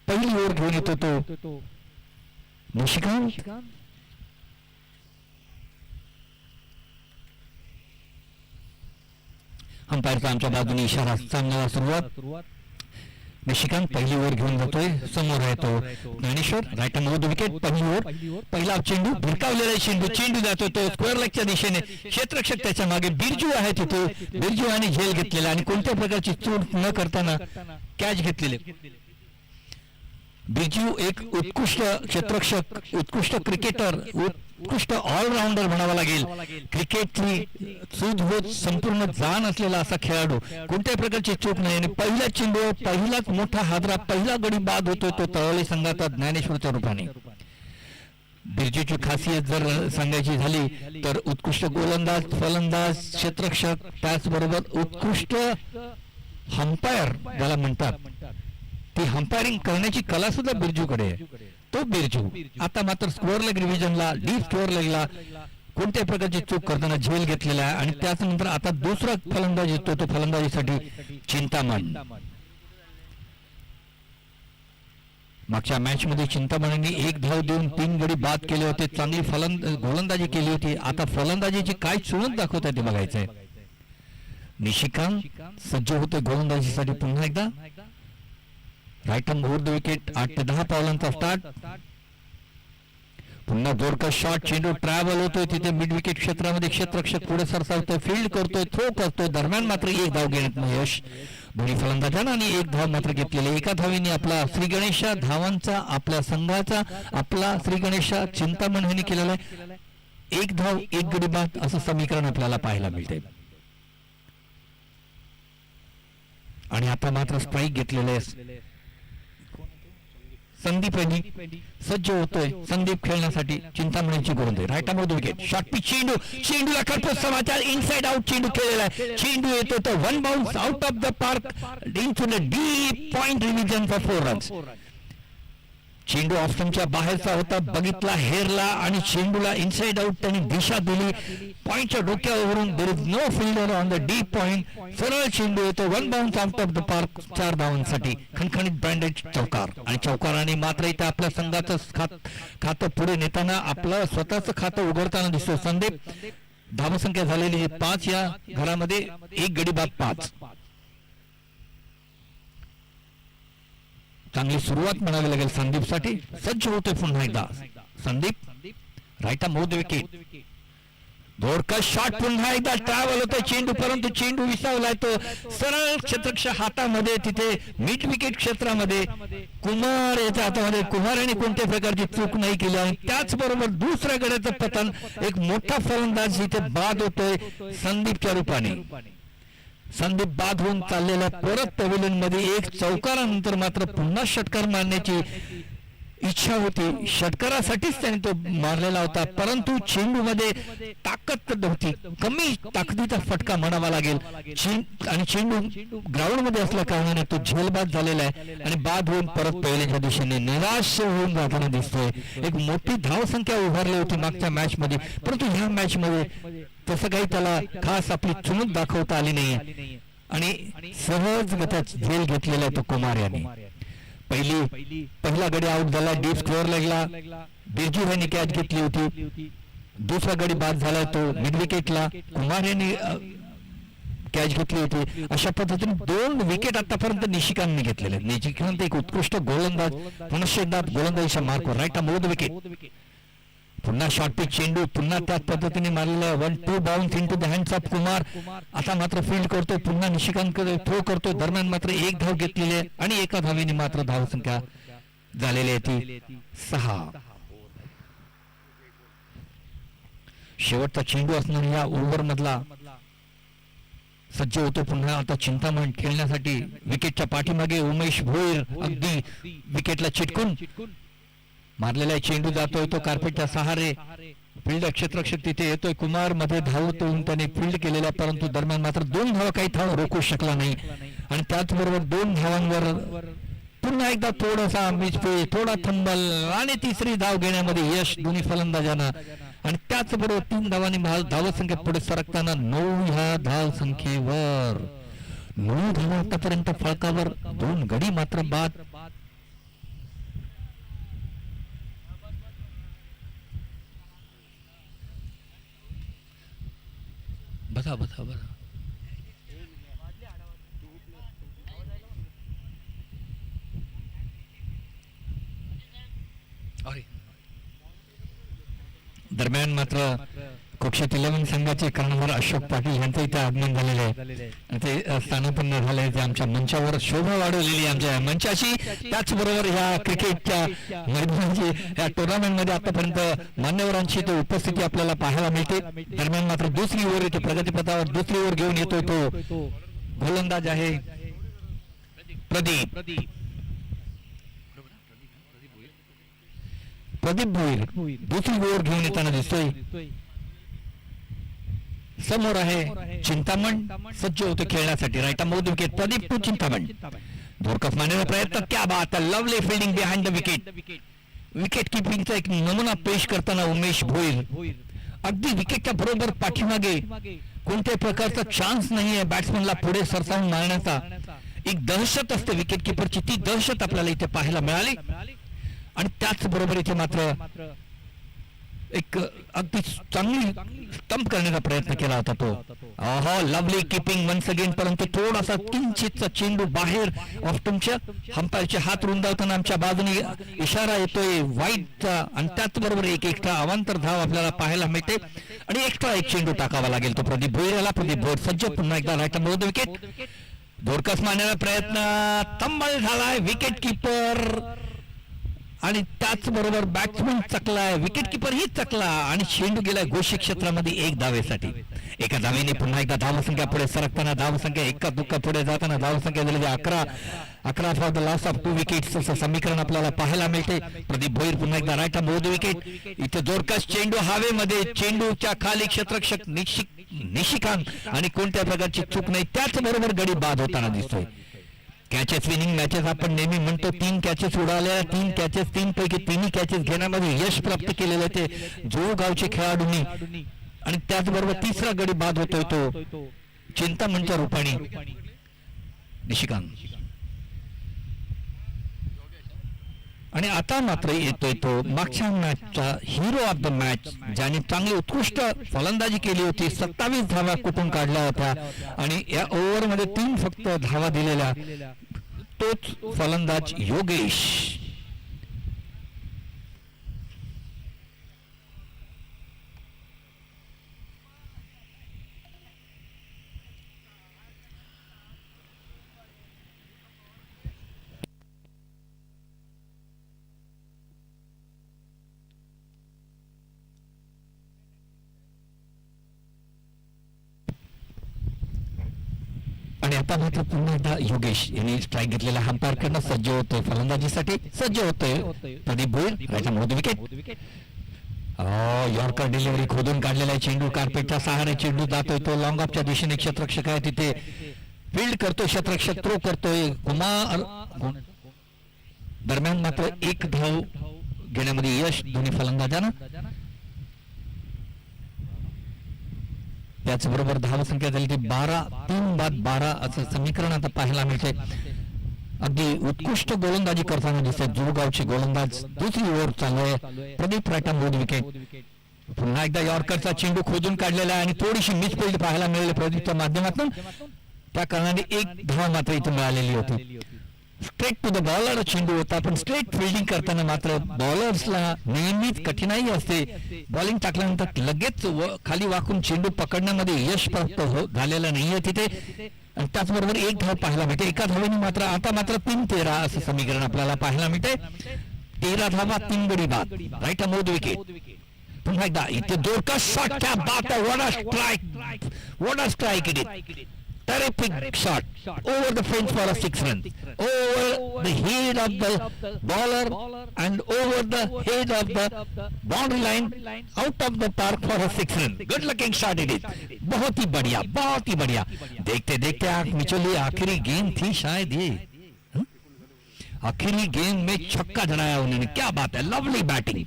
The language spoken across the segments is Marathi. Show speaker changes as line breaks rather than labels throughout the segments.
पहिली ओव्हर घेऊन येतो तो निशिकांत. अंपायरचा आमच्या बाजूने इशारा. चांगला सुरुवात. निशिकांत पहिली ओव्हर घेऊन जातोय. समोर आहे तो ज्ञानेश्वर. Right hand wicket. पहिली ओव्हर. पहिला चेंडू भिरकावलेला चेंडू. चेंडू जातो तो स्क्वेअर लेगच्या दिशेने. क्षेत्ररक्षक त्याच्या मागे. बिरजू आहे तिथे. बिरजू आणि झेल घेतलेला आणि कोणत्या प्रकारची चूक न करताना कॅच घेतलेले. बिरजू एक उत्कृष्ट क्षेत्ररक्षक, उत्कृष्ट क्रिकेटर, उत्कृष्ट ऑलराऊंडर म्हणावा लागेल. क्रिकेटची सूज होत संपूर्ण जाण असलेला असा खेळाडू. कोणत्याही प्रकारची चूक नाही आणि पहिला चेंडू, पहिलाच मोठा हादरा, पहिला गडी बाद होतोय तो तळवली संघाचा ज्ञानेश्वरच्या रूपाने. बिरजूची खासियत जर सांगायची झाली तर उत्कृष्ट गोलंदाज, फलंदाज, क्षेत्ररक्षक, त्याचबरोबर उत्कृष्ट अंपायर ज्याला म्हणतात, ती अंपायरिंग करण्याची कला सुद्धा बिरजूकडे आहे. तो बिरजू आता मात्र स्क्वेअर लेग डिव्हिजनला, डीप स्क्वेअर लेगला कोणत्याही प्रकारची चूक करताना झेल घेतलेला आहे आणि त्याचनंतर आता दुसरा फलंदाज येतो तो फलंदाजीसाठी चिंतामण. मागच्या मॅच मध्ये चिंतामणींनी 1 धाव देऊन 3 गडी बाद केले होते. चांगली गोलंदाजी केली होती. आता फलंदाजीची काय चुणत दाखवत आहे ते बघायचंय. निशिकांत सज्ज होते गोलंदाजीसाठी पुन्हा एकदा. Right hand over the wicket. 8 ते 10 पावलांचा स्टार्ट. पुन्हा जोरदार शॉट. चेंडू ट्रॅव्हल होतोय तिथे मिड विकेट क्षेत्रामध्ये. क्षेत्ररक्षक पुढे सरसावतोय, फील्ड करतोय, थ्रो करतोय. दरम्यान मात्र 1 धाव घेण्यात यश दोन्ही फलंदाजांना आणि 1 धाव मात्र घेतलेले. एका धावीने आपला श्री गणेशा धावांचा, आपल्या संघाचा, आपला श्री गणेशा चिंतामण यांनी केलेला आहे. 1 धाव 1 गडी बाद असं समीकरण आपल्याला पाहायला मिळते. आणि आता मात्र स्ट्राईक घेतलेले संदीप यांनी सज्ज होतोय. संदीप खेळण्यासाठी चिंतामणीची गोलंदाजी. Right hand wicket. Short pitch चेंडू. चेंडूला खरपूस समाचार. इनसाइड आउट चेंडू खेळलेला आहे. चेंडू येतो तो 1 bounce out of the park into the deep point revision for 4 runs. चेंडू ऑप्शनच्या बाहेरचा होता. बघितला, हेरला आणि चेंडूला इनसाइड आउट त्यांनी दिशा दिली. पॉइंटच्या डोक्यावरून there is no fielder on the deep point. सरळ चेंडू येतो 1 bounce out of the park 4 धावांसाठी. खणखणीत ब्रँडेड चौकार आणि चौकाराने मात्र इथे आपल्या संघाचं खातं पुढे नेताना आपलं स्वतःचं खातं उघडताना दिसतो संदीप. धावसंख्या झालेली 5 या घरामध्ये. 1 गडी बाद 5. चांगली सुरुवात म्हणावी लागेल संदीपसाठी. सज्ज होते पुन्हा एकदा Sandeep. Right hand over the wicket. जोरदार शॉट. पुन्हा एकदा ट्रॅव्हल होतोय चेंडू, परंतु चेंडू विसावलाय तो सरळ क्षेत्ररक्षक हातामध्ये. तिथे मिड विकेट क्षेत्रामध्ये कुमार याच्या हातामध्ये. कुमार यांनी कोणत्या प्रकारची चूक नाही केली आणि त्याचबरोबर दुसऱ्या गड्याचं पतन. एक मोठा फलंदाज इथे बाद होतोय संदीपच्या रूपाने. संदीप बाद होऊन चाललेल्या परत पॅव्हिलियन मध्ये. 1 चौकारानंतर मात्र पुन्हा षटकार मारण्याची इच्छा होती. षटकारासाठीच त्याने तो मारलेला होता, परंतु चेंडू मध्ये ताकद होती. कमी ताकदीचा फटका म्हणावा लागेल. आणि चेंडू ग्राउंड मध्ये असल्या कारणाने तो झेलबाद झालेला आहे आणि बाद होऊन परत पहिल्याच्या दिशेने निराश होऊन जाताना दिसतोय. एक मोठी धावसंख्या उभारली होती मागच्या मॅच मध्ये, परंतु ह्या मॅच मध्ये तसं काही त्याला खास आपली चुणूक दाखवता आली नाहीये आणि सहज गटात झेल घेतलेला आहे तो कुमार याने. पहिला गडी आउट झाला डीप स्क्वेअर लेगला. बिरजू यांनी कॅच घेतली होती. दुसरा गडी बाद झाला तो मिड विकेटला. कुमार यांनी कॅच घेतली होती. अशा पद्धतीने 2 विकेट आतापर्यंत निशिकांतने घेतलेले. निशिकांत एक उत्कृष्ट गोलंदाज. पुनश्च एकदा गोलंदाजीच्या मार्कवर. Right hand over the wicket. पुन्हा शॉर्ट पिच चेंडू. पुन्हा त्याच पद्धतीने मारलेला 1-2 bounce into the hands of Kumar. आता मात्र फील्ड करतोय. पुन्हा निशिकांत थ्रो करतोय. दरम्यान मात्र 1 धाव घेतलेली आहे आणि एका धावेने मात्र धावसंख्या झालेली आहे ती 6. शेवटचा चेंडू असणार या ओव्हर मधला. सज्ज होतो पुन्हा आता चिंतामण खेळण्यासाठी. विकेटच्या पाठीमागे उमेश भोईर अगदी विकेटला चिटकून मारलेला चेंडू जातोय तो कार्पेटच्या सहारे. फील्ड क्षेत्ररक्षक तिथे येतोय. कुमार मध्ये धावतून त्याने फील्ड केलेला, परंतु दरम्यान मात्र 2 धावा काही धाव रोखू शकला नाही आणि त्याचबरोबर 2 धावांवर पुन्हा एकदा थोडासा मिसफे, थोडा थंबल आणि 3री धाव घेण्यामध्ये यश दोन्ही फलंदाजांना. आणि त्याचबरोबर 3 धावांनी धावसंख्या पुढे सरकताना 9 ह्या धावसंख्येवर 9 धावा आतापर्यंत फळकावर. 2 गडी मात्र बाद. बसा बसा बसा. दरम्यान मात्र कक्षात 11 संघाचे कर्णधार अशोक पाटील यांचं इथे आगमन झालेले आहे. ते स्थानापन्न झाले. ते आमच्या मंचावर शोभा वाढवलेली आमच्या मंचाची. त्याचबरोबर ह्या क्रिकेटच्या मैदानाची या टुर्नामेंटमध्ये आतापर्यंत मान्यवरांची तो उपस्थिती आपल्याला पाहायला मिळते. दरम्यान मात्र दुसरी ओव्हर येते प्रगतीपथावर. दुसरी ओव्हर घेऊन येतोय तो गोलंदाज आहे प्रदीप भोईर. दुसरी ओव्हर घेऊन येताना दिसतोय. समोर आहे चिंतामण. सज्ज होतो खेळण्यासाठी. राईट मोद विकेट प्रदीप टू चिंतामण. धोरकस मारण्याचा प्रयत्न. क्या बात आहे. Lovely fielding behind the wicket. Wicket किपिंगचा एक नमुना पेश करताना उमेश भोईर. अगदी विकेटच्या बरोबर पाठीमागे कोणत्याही प्रकारचा चान्स नाहीये बॅट्समनला पुढे सरसावून मारण्याचा. एक दहशत असते विकेट किपरची. ती दहशत आपल्याला इथे पाहायला मिळाली. आणि त्याचबरोबर इथे मात्र एक अगदी चांगली स्टंप करण्याचा प्रयत्न केला होता तो. Lovely keeping once again. परंतु थोडासा किंचितचा चेंडू बाहेर ऑफ स्टंपच्या. अंपायरचे हात रुंदावताना आमच्या बाजूने इशारा येतोय वाईटचा. आणि त्याचबरोबर एक एक्स्ट्रा अवांतर धाव आपल्याला पाहायला मिळते. आणि एक्स्ट्रा एक चेंडू टाकावा लागेल तो प्रदीप भोईरला. प्रदीप भोईर सज्ज. पुन्हा एकदा राईट मोद विकेट. धोरकस मारण्याचा प्रयत्न तंबल झालाय. विकेट किपर आणि त्याचबरोबर बॅट्समन चकलाय. विकेट किपर ही चकला. आणि चेंडू गेलाय घोषित क्षेत्रामध्ये 1 धावेसाठी. एका धावेने पुन्हा एकदा धावसंख्या पुढे सरकताना. धावसंख्या एका दुःखा पुढे जाताना धावसंख्या झालेली 11 for the loss of 2 wickets असं समीकरण आपल्याला पाहायला मिळते. प्रदीप भोईर पुन्हा एकदा राईट मोद विकेट. इथे जोरकस चेंडू हवेमध्ये. चेंडूच्या खाली क्षेत्ररक्षक निशिकांत आणि कोणत्या प्रकारची चूक नाही. त्याचबरोबर गडी बाद होताना दिसतोय. कॅचेस विनिंग मॅचेस आपण नेहमी म्हणतो. 3 कॅचेस उडाल्या. 3 कॅचेस 3 पैकी 3 कॅचेस घेण्यामध्ये यश प्राप्त केलेले ते जोगावचे खेळाडूंनी. आणि त्याचबरोबर तिसरा गडी बाद होतोय तो चिंतामणच्या रूपाने निशिकांत. आणि आता मात्र येतोय तो मागच्या मॅचचा हिरो ऑफ द मॅच ज्याने चांगली उत्कृष्ट फलंदाजी केली होती. 27 धावा कुठून काढल्या होत्या आणि या ओव्हर मध्ये 3 फक्त धावा दिलेल्या तोच फलंदाज योगेश. आणि आता मात्र पुन्हा एकदा योगेश यांनी स्ट्राईक घेतलेला अंपायर कडनं सज्ज होतोय फलंदाजीसाठी. सज्ज होतोय प्रदीप भोईर. राईट मोद विकेट. यॉर्कर डिलिव्हरी खोदून काढलेला चेंडू. कार्पेटच्या सहारे चेंडू जातोय तो लॉंग ऑफच्या दिशेने. क्षेत्ररक्षक आहे तिथे फील्ड करतोय. क्षेत्ररक्षक थ्रो करतोय. कुमार. दरम्यान मात्र 1 धाव घेण्यामध्ये यश दोन्ही फलंदाजांना. त्याचबरोबर धावसंख्या झाली ती 12. 3 बाद 12 असं समीकरण आता पाहायला मिळते. अगदी उत्कृष्ट गोलंदाजी करताना दिसत जोगावचे गोलंदाज. दुसरी ओव्हर चालू आहे. प्रदीप राईट मोद विकेट. पुन्हा एकदा यॉर्करचा चेंडू खोदून काढलेला आहे आणि थोडीशी मिसफिल्ड पाहायला मिळाली प्रदीपच्या माध्यमातून. त्या कारणाने 1 धाव मात्र इथे मिळालेली होती. स्ट्रेट टू द बॉलर चेंडू होता. पण स्ट्रेट फिल्डिंग करताना मात्र बॉलर्सला नेहमीच कठीणाई असते. बॉलिंग टाकल्यानंतर लगेच खाली वाकून चेंडू पकडण्यामध्ये यश प्राप्त झालेलं नाहीये तिथे. आणि त्याचबरोबर 1 धाव पाहायला मिळते. एका धावेने मात्र आता मात्र 3-13 असं समीकरण आपल्याला पाहायला मिळते. 13 धावा 3 गडी बाद. राईट मोद विकेट. पुन्हा एकदा इथे जोरकस शॉट. क्या बात है. What a strike it is. Terrific shot over the fence for a 6 run, over the head of the bowler and over the head of the boundary line, out of the park for a 6 run. Good looking shot it is. बहुत ही बढ़िया, बहुत ही बढ़िया. देखते देखते आंख मिचोली. आखिरी गेंद थी शायद ये. आखिरी गेंद में छक्का जड़ाया उन्होंने. क्या बात है. Lovely batting.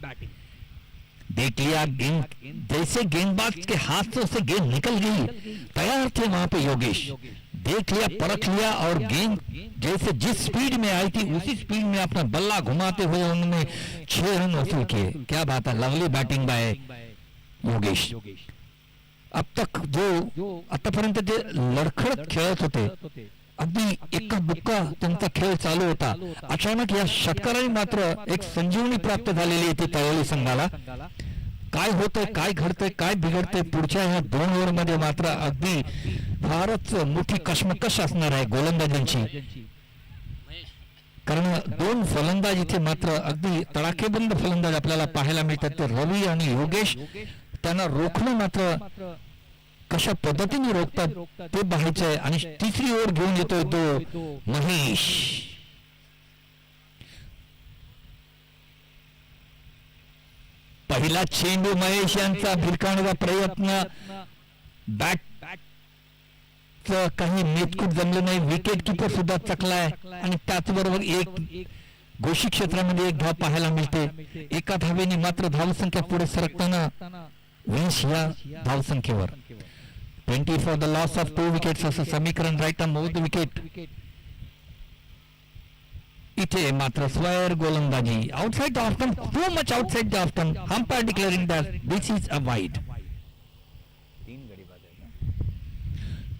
देख लिया गेंद. जैसे गेंदबाज के हाथ से उसे गेंद निकल गई. तैयार थे वहां पे योगेश. देख लिया, परख लिया और गेंद जैसे जिस स्पीड में आई थी उसी स्पीड में अपना बल्ला घुमाते हुए उन्होंने 6 रन वसूल किए. क्या बात है. Lovely batting bye Yogesh. अब तक जो आतापर्यंत जे लडखडत खेळत होते अगदी एका बुक्का त्यांचा खेळ चालू होता, अचानक या षटकाराने मात्र एक संजीवनी प्राप्त झालेली आहे ती तळोली संघाला. काय होतंय, काय घडतंय, काय बिघडतंय पुढच्या ह्या 2 ओव्हरमध्ये मात्र अगदी फारच मोठी कश्मकश असणार आहे गोलंदाजांची, कारण 2 फलंदाज इथे मात्र अगदी तडाखेबंद फलंदाज आपल्याला पाहायला मिळतात. ते रवी आणि योगेश, त्यांना रोखणं मात्र कशा पद्धतीने रोखतात ते पाहायचंय. आणि तिसरी ओव्हर घेऊन येतोय तो महेश. पहिला चेंडू महेश यांचा भिरकावण्याचा प्रयत्न, बॅट काही मेतकूट जमलं नाही, विकेट किपर सुद्धा चकलाय आणि त्याचबरोबर एक घोषित क्षेत्रामध्ये एक धाव पाहायला मिळते. एका धावेने मात्र धावसंख्या पुढे सरकताना 20 या धावसंख्येवर. 20 for the loss of 2 wickets असं समीकरण राईट मोद विकेट. इथे मात्र स्क्वेअर गोलंदाजी outside the off stump, too much outside the off stump, umpire declaring that this is a wide.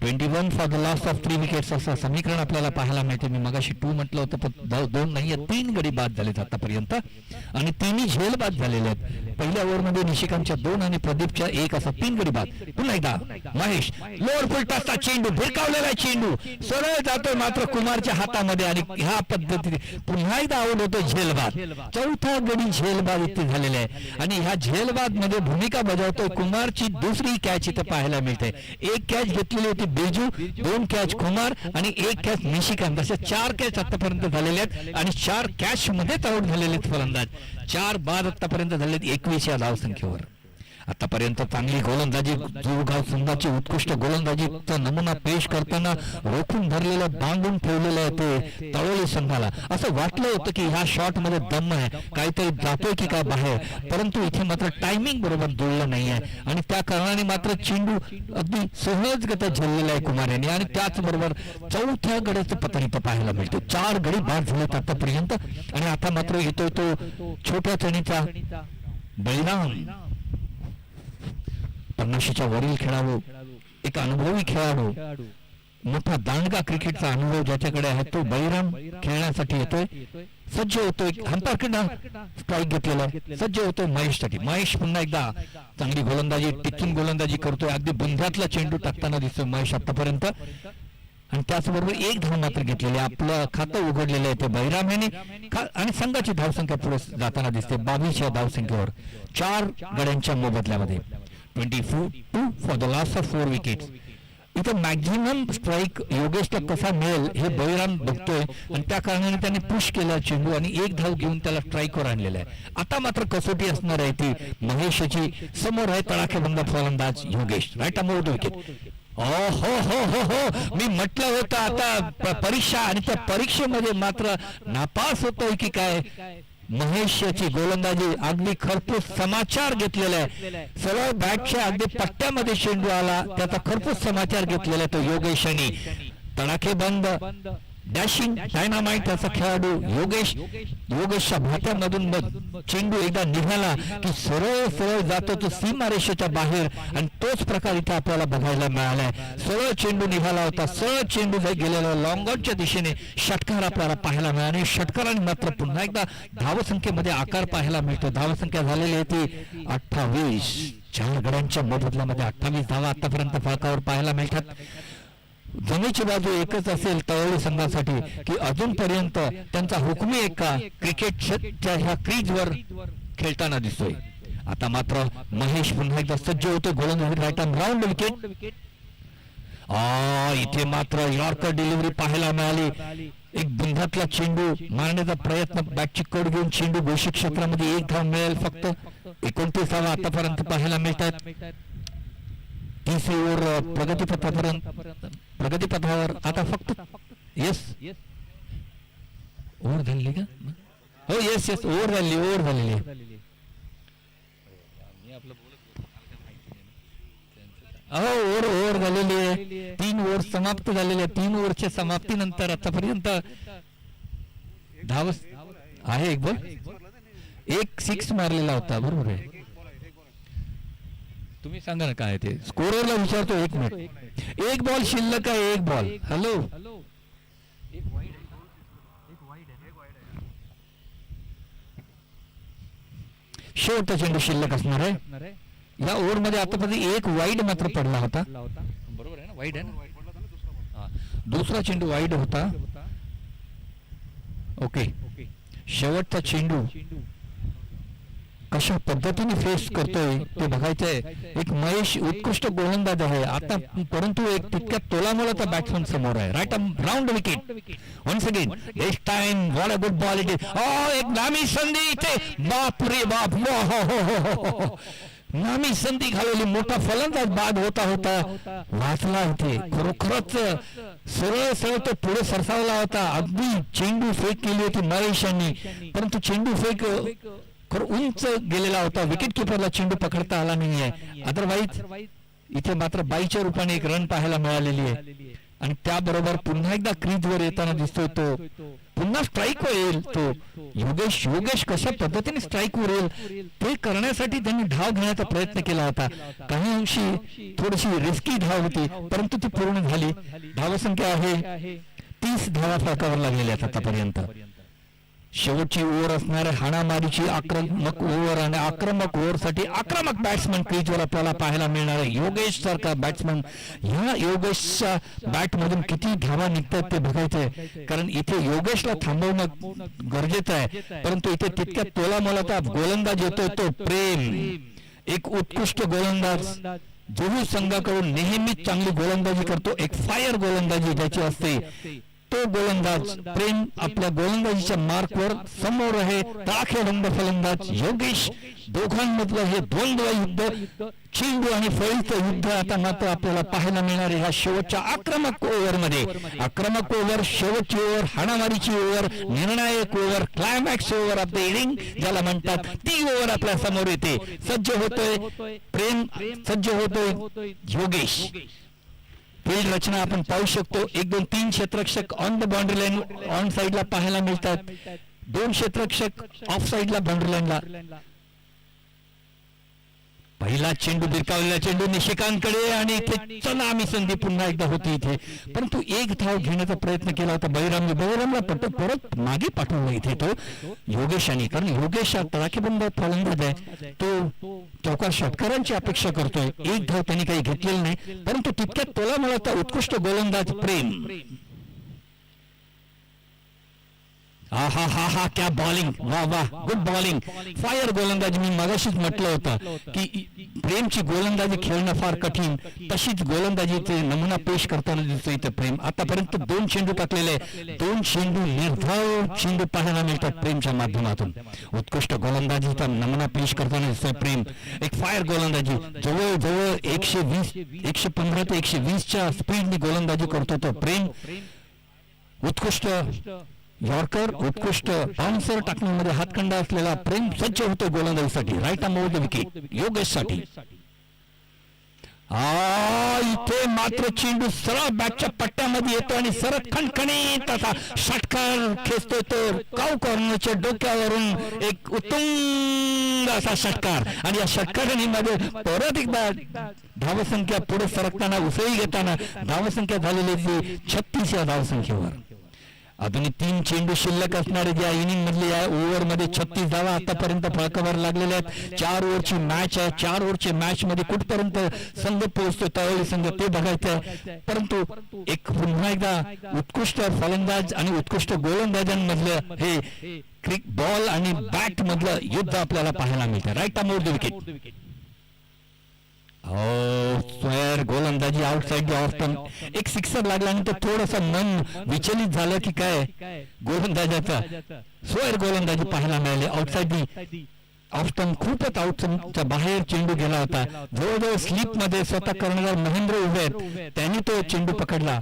21 for the loss of 3 wickets असं समीकरण आपल्याला पाहायला मिळते. मी मगाशी 2 म्हटलं होतं पण 2 नाहीये, 3 गडी बाद झालेत आतापर्यंत आणि 3ही झेल बाद झालेले आहेत. पहिल्या ओव्हरमध्ये निशिकांतच्या 2 आणि प्रदीपच्या 1 असा 3 गडी बाद. पुन्हा एकदा महेश लोअर फुलटॉसचा चेंडू, भिरकावलेला चेंडू सरळ जातोय मात्र कुमारच्या हातामध्ये आणि ह्या पद्धतीने पुन्हा एकदा आउट होतो झेलबाद. 4था गडी झेलबाद इथे झालेला आहे आणि ह्या झेलबाद मध्ये भूमिका बजावतोय कुमारची दुसरी कॅच इथे पाहायला मिळते. 1 कॅच घेतलेली होती बेजू, 2 कॅच कुमार आणि 1 कॅच निशिकांत, अशा 4 कॅच आतापर्यंत झालेले आहेत आणि 4 कॅच मध्येच आउट झालेले आहेत फलंदाज. 4 बाद आतापर्यंत झालेत 21 या धावसंख्येवर. आतापर्यंत चांगली गोलंदाजी, जोरगाव संघाची उत्कृष्ट गोलंदाजीचा नमुना पेश करताना रोखून धरलेलं, बांधून ठेवलेलं आहे ते तळोली संघाला. असं वाटलं होतं की ह्या शॉट मध्ये दम आहे, काहीतरी जातोय की काय बाहेर, परंतु इथे मात्र टायमिंग बरोबर जुळलं नाहीये आणि त्या कारणाने मात्र चेंडू अगदी सहजगत्या झेललेला आहे कुमार यांनी आणि त्याचबरोबर 4थ्या गड्याचं पतन इथं पाहायला मिळतो. 4 गडी बाद झालेत आतापर्यंत आणि आता मात्र येतोय तो छोट्या चणीचा बळीराम. 50च्या वरील खेळाडू, एक अनुभवी खेळाडू, मोठा दांडगा क्रिकेटचा अनुभव ज्याच्याकडे आहे तो बळीराम खेळण्यासाठी येतोय. सज्ज होतोय, अंपायरकडनं स्ट्राईक घेतलेला, सज्ज होतोय महेशसाठी. महेश पुन्हा एकदा चांगली गोलंदाजी, टिचून गोलंदाजी करतोय, अगदी बुंध्यातला चेंडू टाकताना दिसतोय महेश आतापर्यंत आणि त्याचबरोबर 1 धाव मात्र घेतलेली. आपलं खातं उघडलेलं आहे ते बळीराम यांनी आणि संघाची धावसंख्या पुढे जाताना दिसते 22 या धावसंख्येवर 4 गड्यांच्या मोबदल्यामध्ये. 22 for the loss of 4 wickets. इथं मॅक्झिमम स्ट्राईक योगेशला कसा मिळेल हे बळीराम बघतोय आणि त्या कारणाने त्यांनी पुश केला चेंडू आणि 1 धाव घेऊन त्याला स्ट्राईकवर आणलेला आहे. आता मात्र कसोटी असणार आहे ती महेशची. समोर आहे तडाखेबंद फलंदाज योगेश. राईट मोड विकेट. हो हो हो हो हो, मी म्हटलं होतं आता परीक्षा आणि त्या परीक्षेमध्ये मात्र नापास होतोय की काय. महेशची गोलंदाजी अगदी खरपूस समाचार घेतलेला आहे. सरळ बॅटच्या अगदी पट्ट्यामध्ये चेंडू आला, त्याचा खरपूस समाचार घेतलेला आहे तो योगेशाने. तडाखेबंद डॅशिंग डायनामाइट असा खेळाडू योगेशच्या भात्यामधून चेंडू एकदा निघाला की सरळ सरळ जातो तो सीमारेषेच्या बाहेर आणि तोच प्रकार इथे आपल्याला बघायला मिळालाय. सरळ चेंडू निघाला होता, सरळ चेंडू गेलेला लॉंगॉनच्या दिशेने षटकार आपल्याला पाहायला मिळाला आणि षटकाराने मात्र पुन्हा एकदा धावसंख्येमध्ये आकार पाहायला मिळतो. धावसंख्या झालेली आहे ती 28. 4 गड्यांच्या मोबदल्यामध्ये 28 धावा आतापर्यंत फलकावर पाहायला मिळतात. जमेची बाजू एकच असेल तळोली संघासाठी की अजूनपर्यंत त्यांचा हुकमी एका क्रिकेटच्या ह्या क्रीजवर खेळताना दिसतोय. आता मात्र महेश पुन्हा एकदा सज्ज होतो गोलंदाजी. Right arm round wicket. इथे मात्र यॉर्कर डिलिव्हरी पाहायला मिळाली. एक बुंध्यातला चेंडू मारण्याचा प्रयत्न, बॅटची कड घेऊन चेंडू घोषित क्षेत्रामध्ये 1 धाव मिळेल फक्त. 29 धावा आतापर्यंत पाहायला मिळतात. 30 ओव्हर प्रगतीपथावर आता फक्त येस ओव्हर झालेली का? हो येस ओव्हर झालेली ओव्हर झालेली आहे. 3 ओव्हर समाप्त झालेले आहे. 3 ओव्हरच्या समाप्तीनंतर आतापर्यंत धाव आहे एक 6 मारलेला होता. बरोबर आहे. तुम्ही सांगा ना काय ते. स्कोररला विचारतो, 1 मिनिट. एक बॉल शिल्लक आहे, एक बॉल. हॅलो, शेवटचा चेंडू शिल्लक असणार आहे. या ओव्हरमध्ये आतापर्यंत एक वाईड मात्र पडला होता. बरोबर आहे ना, वाईड आहे ना. दुसरा चेंडू वाईड होता. ओके, शेवटचा चेंडू कशा पद्धतीने फेस करतोय ते बघायचंय. एक महेश उत्कृष्ट गोलंदाज आहे आता, परंतु एक तितक्या तोलामोलाचा बॅट्समन समोर आहे. Right round wicket once again. This time what a good ball it is. एक नामी संधी इथे, बाप रे बाप, नामी संधी घालवली. मोठा फलंदाज बाद होता वाचला इथे. खरोखरच सरळ सरळ तो पुढे सरसावला होता. अगदी चेंडू फेक केली होती महेश यांनी, परंतु चेंडू फेक उंच गेलेला होता. विकेट किपरला चेंडू पकडता आला नाहीये. अदरवाईज इथे मात्र 22च्या रूपाने एक रन पाहायला मिळालेली आहे. आणि त्याबरोबर पुन्हा एकदा क्रीजवर येताना दिसतोय तो. पुन्हा स्ट्राईक येईल तो. योगेश कशा पद्धतीने स्ट्राईक वर येईल ते करण्यासाठी त्यांनी धाव घेण्याचा प्रयत्न केला होता. काही अंशी थोडीशी रिस्की धाव होती, परंतु ती पूर्ण झाली. धावसंख्या आहे 30 धावा फलकावर लागलेल्या आहेत आतापर्यंत. शेवटची ओव्हर असणार हाणामारीची आक्रमक ओव्हर, आणि आक्रमक ओव्हरसाठी आक्रमक बॅट्समन क्रीजवर आपल्याला पाहायला मिळणार आहे. योगेश सारखा बॅट्समन. ह्या योगेशच्या बॅट मधून किती धावा निघतात ते बघायचंय, कारण इथे योगेशला थांबवणं गरजेचं आहे. परंतु इथे तितक्या तोलामोलाचा गोलंदाज येतोय तो प्रेम, एक उत्कृष्ट गोलंदाज. जुहू संघाकडून नेहमीच चांगली गोलंदाजी करतो. एक फायर गोलंदाजी ज्याची असते, तो गोलंदाज प्रेम आपल्या गोलंदाजीच्या मार्कवर समोर आहे. तडाखेबंद फलंदाज योगेश. दोघांमधलं हे द्वंद्व युद्ध, चेंडू आणि फळीचं युद्ध आता मात्र आपल्याला पाहायला मिळणार आहे ह्या शेवटच्या आक्रमक ओव्हरमध्ये. आक्रमक ओव्हर, शेवटची ओव्हर, हाणामारीची ओव्हर, निर्णायक over, climax over of the inning ज्याला म्हणतात, ती ओव्हर आपल्या समोर येते. सज्ज होतोय प्रेम, सज्ज होतोय योगेश. फील्ड रचना आपण पाहू शकतो. 1 2 3 क्षेत्ररक्षक on the boundary line on साइडला पाहायला मिळतात. 2 क्षेत्ररक्षक ऑफ साइडला बाउंड्री लाईनला. पहिला चेंडू भिरकावलेला चेंडू निशिकांतकडे, आणि इथे चनामी संधी पुन्हा एकदा होती इथे, परंतु एक धाव घेण्याचा प्रयत्न केला होता बळीरामला परत मागे पाठवलं इथे तो योगेशाने. कारण योगेश हा तडाखेबंद फलंदाज आहे. तो चौकार षटकारांची अपेक्षा करतोय. एक धाव त्यांनी काही घेतलेली नाही, परंतु तितक्यात तोलामोलाचा उत्कृष्ट गोलंदाज प्रेम. हा क्या बॉलिंग, वाह वाह, गुड बॉलिंग, फायर गोलंदाजी. मी मगाशीच म्हटलं होतं की प्रेमची गोलंदाजी खेळणं फार कठीण, तशीच गोलंदाजीचे नमुना पेश करताना दिसतोय इथं प्रेम. आतापर्यंत 2 चेंडू टाकलेले, 2 चेंडू निर्धाव चेंडू पाहायला मिळतात प्रेमच्या माध्यमातून. उत्कृष्ट गोलंदाजीचा नमुना पेश करताना दिसतोय प्रेम. एक फायर गोलंदाजी, जवळजवळ 115 ते 120च्या स्पीडने गोलंदाजी करतो तो प्रेम. उत्कृष्ट यॉर्कर, उत्कृष्ट बाउन्सर टाकण्यामध्ये हातखंडा असलेला प्रेम सज्ज होतो गोलंदाजीसाठी. Right arm over the wicket योगेशसाठी. इथे मात्र चेंडू सरळ बॅटच्या पट्ट्यामध्ये येतो आणि सरळ खणखणीत असा षटकार खेचतोय तो. काऊ कॉर्नरच्या डोक्यावरून एक उत्तुंग असा षटकार, आणि या षटकाराने मध्ये परत एकदा धावसंख्या पुढे सरकताना, उसळी घेताना धावसंख्या झालेली 36 या धावसंख्येवर. अजून 3 चेंडू शिल्लक असणारे ज्या इनिंग मधले या ओव्हर मध्ये 36 धावा आतापर्यंत फळकावर लागलेल्या आहेत. 4 ओव्हरची मॅच आहे. 4 ओव्हरच्या मॅच मध्ये कुठपर्यंत संघ पोहोचतो तळवली संघ ते बघायचं आहे. परंतु एक पुन्हा एकदा उत्कृष्ट फलंदाज आणि उत्कृष्ट गोलंदाजांमधलं हे बॉल आणि बॅट मधलं युद्ध आपल्याला पाहायला मिळतं. Right arm over the wicket. Square गोलंदाजी आउटसाइड ऑस्टन. एक सिक्सर लागल्यानंतर थोडंसं मन विचलित झालं की काय गोलंदाजाचा. स्क्वेअर गोलंदाजी पाहायला मिळाली आउटसाइड. ऑस्टन खूपच आउटच्या बाहेर चेंडू गेला होता. जवळजवळ स्लिप मध्ये स्वतः कर्णधार महेंद्र उभे आहेत, त्यांनी तो चेंडू पकडला.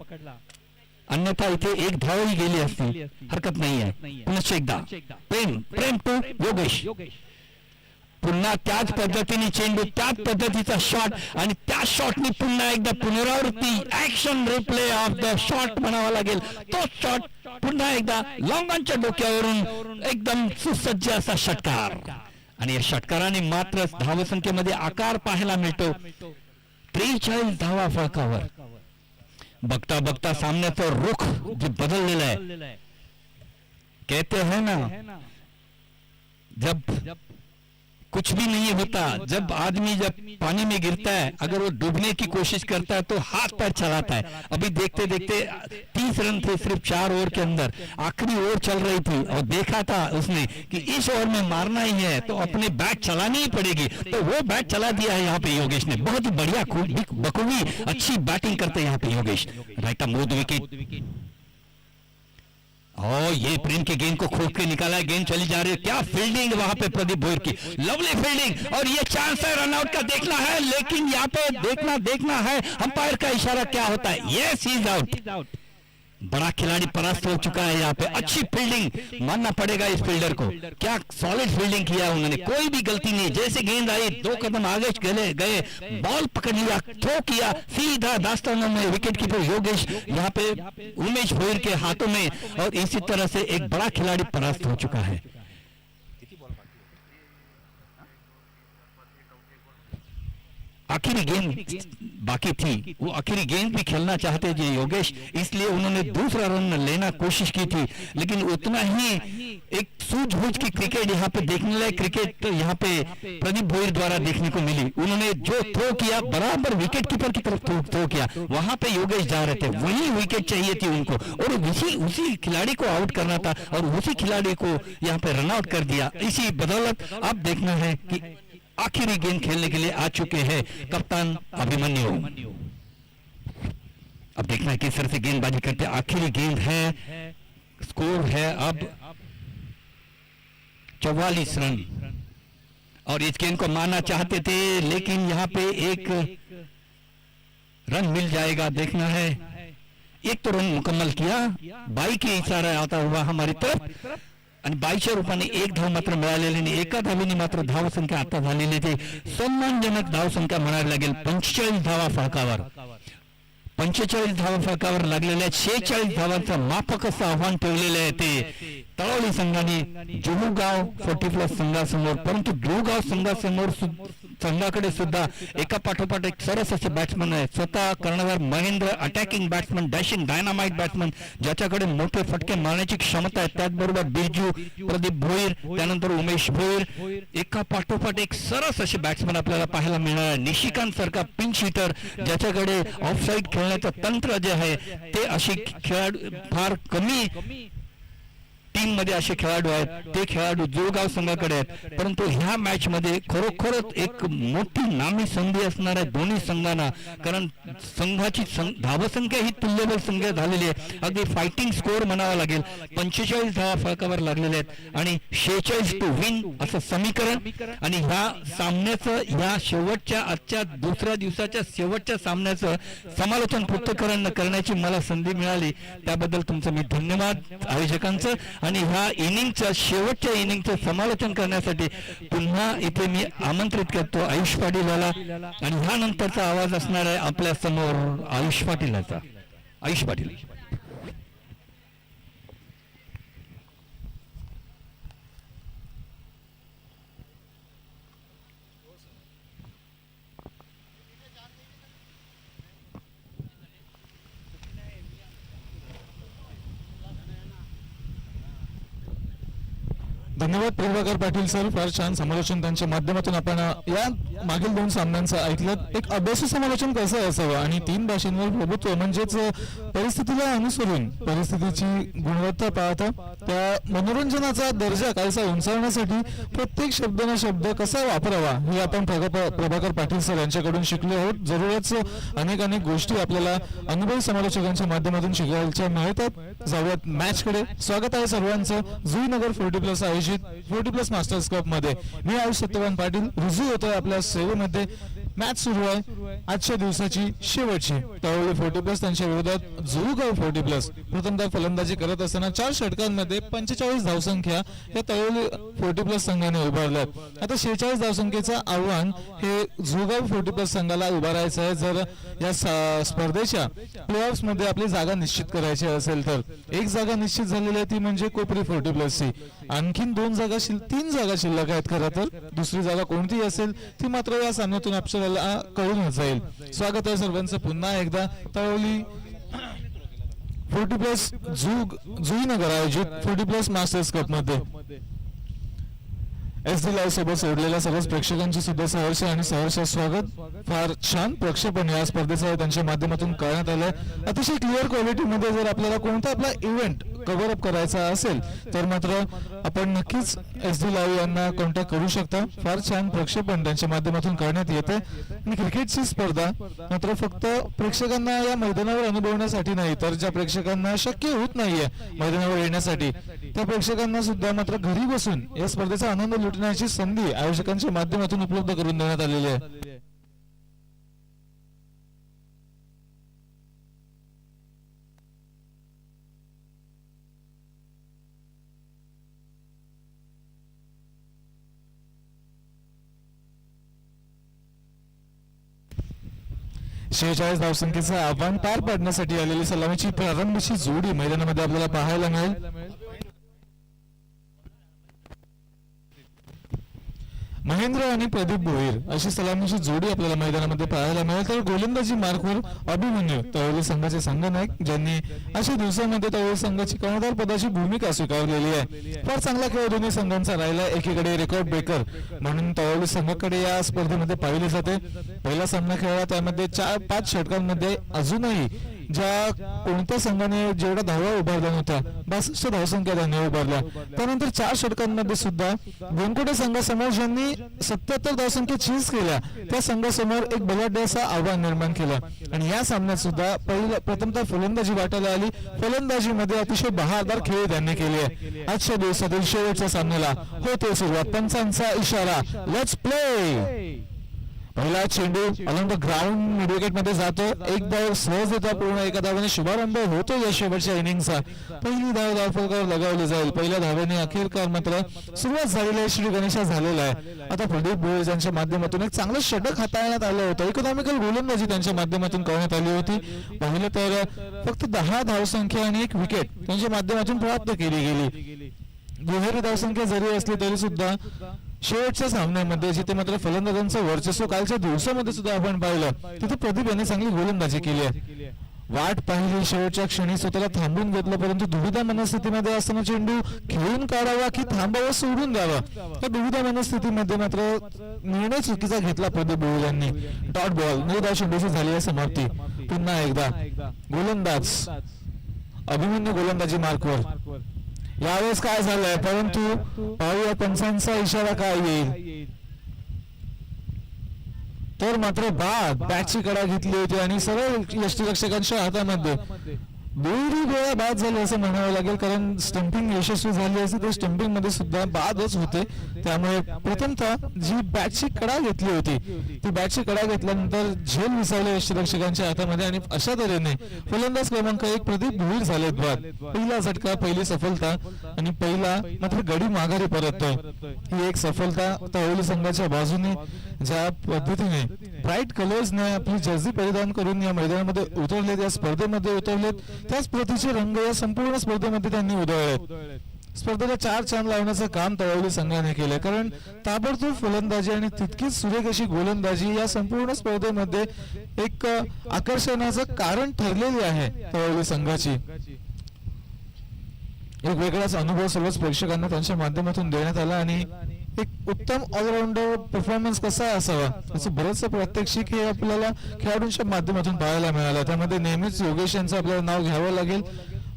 अन्यथा इथे एक धावही गेली असती, हरकत नाही आहे. पुन्हा एकदा प्रेम टू योगेश. पुन्हा त्याच पद्धतीने चेंडू, त्याच पद्धतीचा शॉट, आणि त्या शॉटनी पुन्हा एकदा पुनरावृत्ती, action replay off the shot म्हणावा लागेल. तो शॉट पुन्हा एकदा लॉंगांच्या डोक्यावरून एकदम सुसज्ज असा षटकार. आणि या षटकाराने मात्र धावसंख्येमध्ये आकार पाहायला मिळतो. 43 धावा फळकावर. बघता बघता सामन्याचं रुख जे बदललेलं आहे. कहते हैं ना, जब कुछ भी नहीं होता, जब आदमी जब पानी में गिरता है, अगर वो डूबने की कोशिश करता है तो हाथ पैर चलाता है. अभी देखते देखते 30 रन थे सिर्फ 4 ओवर के अंदर. आखिरी ओवर चल रही थी और देखा था उसने कि इस ओवर में मारना ही है तो अपने बैट चलानी ही पड़ेगी, तो वो बैट चला दिया है यहाँ पे योगेश ने. बहुत ही बढ़िया बखूबी अच्छी बैटिंग करते हैं यहाँ पे Yogesh. Right arm move wicket. और ये प्रेम के गेंद को खोद के निकाला है. गेंद चली जा रही है. क्या फील्डिंग वहां पे प्रदीप भोईर की, लवली फील्डिंग. और ये चांस है रनआउट का देखना है, लेकिन यहाँ पे देखना है अंपायर का इशारा क्या होता है. Yes, he is out. बड़ा खिलाड़ी परास्त हो चुका है यहाँ पे. अच्छी फील्डिंग मानना पड़ेगा इस फील्डर को. क्या सॉलिड फील्डिंग किया उन्होंने, कोई भी गलती नहीं. जैसे गेंद आई 2 कदम आगे गए, बॉल पकड़ लिया, थ्रो किया सीधा दास्तानों में. विकेट कीपर योगेश यहाँ पे उमेश भोईर के हाथों में, और इसी तरह से एक बड़ा खिलाड़ी परास्त हो चुका है. आखिरी गेंद बाकी थी, वो आखिरी गेंद भी खेलना चाहते थे योगेश, इसलिए उन्होंने दूसरा रन लेना कोशिश की थी. लेकिन उतना ही एक सूझबूझ की क्रिकेट यहाँ पे देखने लायक क्रिकेट तो यहाँ पे प्रदीप भोईर द्वारा देखने को मिली. उन्होंने जो थ्रो किया बराबर विकेट कीपर की तरफ थ्रो किया. वहां पे योगेश जा रहे थे, वही विकेट चाहिए थी उनको, और उसी खिलाड़ी को आउट करना था, और उसी खिलाड़ी को यहाँ पे रन आउट कर दिया. इसी बदौलत अब देखना है कि आखिरी गेंद खेलने के लिए आ चुके हैं कप्तान अभिमन्यु. अब देखना है किस तरह से गेंदबाजी करते. आखिरी गेंद है, स्कोर है अब 44 रन, और इस गेंद को मारना चाहते थे, लेकिन यहाँ पे एक रन मिल जाएगा. देखना है, एक तो रन मुकम्मल किया, 22 के इशारा आता हुआ हमारी तरफ, आणि 22 रूपाने एक धाव मात्र मिळालेली नाही. एका धावेने मात्र धावसंख्या आता झालेली ते सन्मानजनक धावसंख्या म्हणावी लागेल. 45 धावा फळकावर, 45 धावा फळकावर लागलेल्या 46 धावांचं माफक असं आव्हान ठेवलेलं आहे ते तळवली संघाने जुहूगाव 40+ संघासमोर. परंतु जुहूगाव संघाकडे सुद्धा एका पाठोपाठ एक सरस असे बॅट्समन आहेत. स्वतः कर्णधार Mahendra attacking batsman, dashing dynamite batsman, ज्याच्याकडे मोठे फटके मारण्याची क्षमता आहे. त्याचबरोबर बिरजू, प्रदीप भोईर, त्यानंतर उमेश भोईर, एका पाठोपाठ एक सरस असे बॅट्समन आपल्याला पाहायला मिळणार आहे. निशिकांत सारखा पिंच हिटर, ज्याच्याकडे ऑफसाईड खेळण्याचं तंत्र जे आहे ते असे खेळाडू फार कमी टीम मध्ये असे खेळाडू आहेत. ते खेळाडू जुळगाव संघाकडे आहेत. परंतु ह्या मॅच मध्ये खरोखरच एक मोठी नामी संधी असणार आहे दोन्ही संघांना, कारण संघाची धावसंख्या ही तुल्यबळ संख्या झालेली आहे. अगदी फायटिंग स्कोअर म्हणावा लागेल. 45 धावा फळकावर लागलेले आहेत आणि 46 टू विन असं समीकरण. आणि ह्या सामन्याचं, ह्या शेवटच्या आजच्या दुसऱ्या दिवसाच्या शेवटच्या सामन्याचं समालोचन पृथक्करण करण्याची मला संधी मिळाली, त्याबद्दल तुमचं मी धन्यवाद आयोजकांचं. आणि ह्या इनिंगचं, शेवटच्या इनिंगचं समालोचन करण्यासाठी पुन्हा इथे मी आमंत्रित करतो आयुष पाटील याला. आणि ह्यानंतरचा आवाज असणार आहे आपल्या समोर आयुष पाटीलचा. आयुष पाटील.
धन्यवाद प्रभाकर पाटील सर, फार छान समालोचन त्यांच्या माध्यमातून आपण या मागील 2 सामन्यांचं ऐकलं. एक अभ्यासू समालोचन कसं असावं आणि 3 भाषांवर प्रभुत्व म्हणजेच परिस्थितीला अनुसरून परिस्थितीची गुणवत्ता पाहता त्या मनोरंजनाचा दर्जा कायसा उंचावण्यासाठी प्रत्येक शब्द न शब्द कसा वापरावा हे आपण प्रभाकर पाटील सर यांच्याकडून शिकलो आहोत. जरूरच अनेक गोष्टी आपल्याला अनुभवी समालोचकांच्या माध्यमातून शिकायच्या मिळतात. जाऊयात मॅच कडे. स्वागत आहे सर्वांचं जुईनगर 40+ आयोजित 40+ मास्टर्स कप मध्ये. मी आयुष सत्यवान पाटील रुजू होतोय आपल्या सेवेमध्ये. मॅच सुरू आहे आजच्या दिवसाची शेवटची. तळवली 40+ त्यांच्या विरोधात जुहूगाव 40+. प्रथमतः फलंदाजी करत असताना 4 षटकांमध्ये 45 धावसंख्या या तळवली 40+ संघाने उभारल्या. आता 46 धावसंख्येचं आव्हान हे जुहूगाव 40+ संघाला उभारायचं आहे. जर या स्पर्धेच्या प्लेऑफ्स मध्ये आपली जागा निश्चित करायची असेल तर एक जागा निश्चित झालेली आहे ती म्हणजे कोपरी 40+ ची. आणखीन 3 जागा शिल्लक आहेत. खरं तर दुसरी जागा कोणती असेल ती मात्र या सामन्यातून आपल्याला कळून जाईल. स्वागत आहे सर्वांचं पुन्हा एकदा तळोली 40+ जुईनगर आयोजित 40+ मास्टर्स कप मध्ये. SD लाईव्ह सोबत सोडलेल्या सर्वच प्रेक्षकांचे सुद्धा सहर्ष आणि सहर्ष स्वागत. फार छान प्रक्षेपण या स्पर्धेचं त्यांच्या माध्यमातून करण्यात आलंय. अतिशय क्लिअर क्वालिटी मध्ये जर आपल्याला कोणता आपला इव्हेंट कव्हर अप करायचा असेल तर मात्र आपण नक्कीच SD लाईव्ह यांना कॉन्टॅक्ट करू शकता. फार छान प्रक्षेपण त्यांच्या माध्यमातून करण्यात येते. आणि क्रिकेटची स्पर्धा मात्र फक्त प्रेक्षकांना या मैदानावर अनुभवण्यासाठी नाही तर ज्या प्रेक्षकांना शक्य होत नाहीये मैदानावर येण्यासाठी त्या प्रेक्षकांना सुद्धा मात्र घरी बसून या स्पर्धेचा आनंद लुटण्याची संधी आयोजकांच्या माध्यमातून उपलब्ध करून देण्यात आलेली आहे. शेहेचाळीस धावसंख्येचं आव्हान पार पाडण्यासाठी आलेली सलामीची प्रारंभीची जोडी मैदानामध्ये आपल्याला पाहायला मिळेल. महेंद्र आणि प्रदीप भोईर अशी सलामीची जोडी आपल्याला मैदानामध्ये पाहायला मिळेल. तर गोलंदाजी मार्कवर अभिमन्यू तळोली संघाचे संघनायक ज्यांनी अशा दिवसांमध्ये तळोली संघाची कर्णधार पदाची भूमिका स्वीकारलेली आहे. फार चांगला खेळ दोन्ही संघांचा राहिला. एकीकडे रेकॉर्ड ब्रेकर म्हणून तळोली संघाकडे या स्पर्धेमध्ये पाहिले जाते. पहिला सामना खेळला त्यामध्ये 4-5 षटकांमध्ये अजूनही ज्या कोणत्या संघाने जेवढ्या धावा उभारल्या नव्हत्या 62 धावसंख्या त्यांनी उभारल्या. त्यानंतर 4 षटकांमध्ये सुद्धा वेंकोटे संघासमोर ज्यांनी 77 धावसंख्या चीज केल्या त्या संघासमोर एक बलाढ्य असं आव्हान निर्माण केलं. आणि या सामन्यात सुद्धा प्रथमतः फलंदाजी वाटायला आली. फलंदाजीमध्ये अतिशय बहारदार खेळ त्यांनी केले. आजच्या दिवसातील शेवटच्या सामन्याला होते सुरुवात. पंचांचा इशारा लेट्स प्ले. पहिला चेंडू along the ground mid wicket मध्ये जातो. एक धाव सहज येतो. पूर्ण एका धावाने शुभारंभ होतो या शेवटच्या इनिंगचा. पहिली धाव धावफलकावर लगावली जाईल. पहिल्या धावेने अखेरकार मात्र सुरुवात झालेली आहे. श्री गणेशा झालेला आहे. आता प्रदीप भोईर यांच्या माध्यमातून एक चांगलं षटक हाताळण्यात आलं होतं. इकॉनॉमिकल गोलंदाजी त्यांच्या माध्यमातून करण्यात आली होती. पाहिलं तर फक्त 10 धावसंख्या आणि 1 विकेट त्यांच्या माध्यमातून प्राप्त केली गेली. दुहेरी धावसंख्या जरी असली तरी सुद्धा शेवटच्या सामन्यामध्ये जिथे मात्र फलंदाजांचं वर्चस्व कालच्या दिवसामध्ये सुद्धा आपण पाहिलं तिथे प्रदीप यांनी चांगली गोलंदाजी केली आहे. वाट पाहिली शेवटच्या क्षणी स्वतःला थांबून घेतलं. परंतु दुविधा मनस्थितीमध्ये असताना चेंडू खेळून काढावा की थांबावा सोडून द्यावा त्या दुविधा मनस्थितीमध्ये मात्र निर्णय चुकीचा घेतला प्रदीप भोईर यांनी. डॉट बॉल 9 धाव चेंडूची झाली आहे समाप्ती. पुन्हा एकदा गोलंदाज अभिमन्यू गोलंदाजी मार्कवर. यावेळेस काय झालंय परंतु पाहूया पंचांचा इशारा काय येईल. तर मात्र बॅटची कडा घेतली होती आणि सरळ यष्टीरक्षकांच्या हातामध्ये दुहेरी वेळा बाद झाले असं म्हणावं लागेल. कारण स्टंपिंग यशस्वी झाली असते तर स्टंपिंग मध्ये सुद्धा बादच होते. त्यामुळे प्रथमतः जी बॅटची कडा घेतली होती ती बॅटची कडा घेतल्यानंतर झेल विसावले यष्टीरक्षकांच्या हातामध्ये आणि अशा तऱ्हेने फलंदाज क्रमांक 1 प्रदीप भोईर झालेत बाद. पहिला झटका पहिली सफलता आणि पहिला मात्र गडी माघारी परततोय. ही एक सफलता तळोली संघाच्या बाजूने ज्या पद्धतीने ब्राईट कलर्सने आपली जर्सी परिधान करून या मैदानामध्ये उतरलेत या स्पर्धेमध्ये उतरलेत त्याच प्रतीचे रंग या संपूर्ण स्पर्धेमध्ये त्यांनी उधळलेत. स्पर्धेला 4 चांद लावण्याचं काम तळोली संघाने केलं. कारण ताबडतोब फलंदाजी आणि तितकीच सुरेख अशी गोलंदाजी या संपूर्ण स्पर्धेमध्ये एक आकर्षणाचं कारण ठरलेली आहे तळोली संघाची. एक वेगळाच अनुभव सर्वच प्रेक्षकांना त्यांच्या माध्यमातून देण्यात आला आणि एक उत्तम ऑलराऊंडर परफॉर्मन्स कसा असावा याचं बरंचसं प्रात्यक्षिक हे आपल्याला खेळाडूंच्या माध्यमातून पाहायला मिळालं. त्यामध्ये नेहमीच योगेश यांचं आपल्याला नाव घ्यावं लागेल.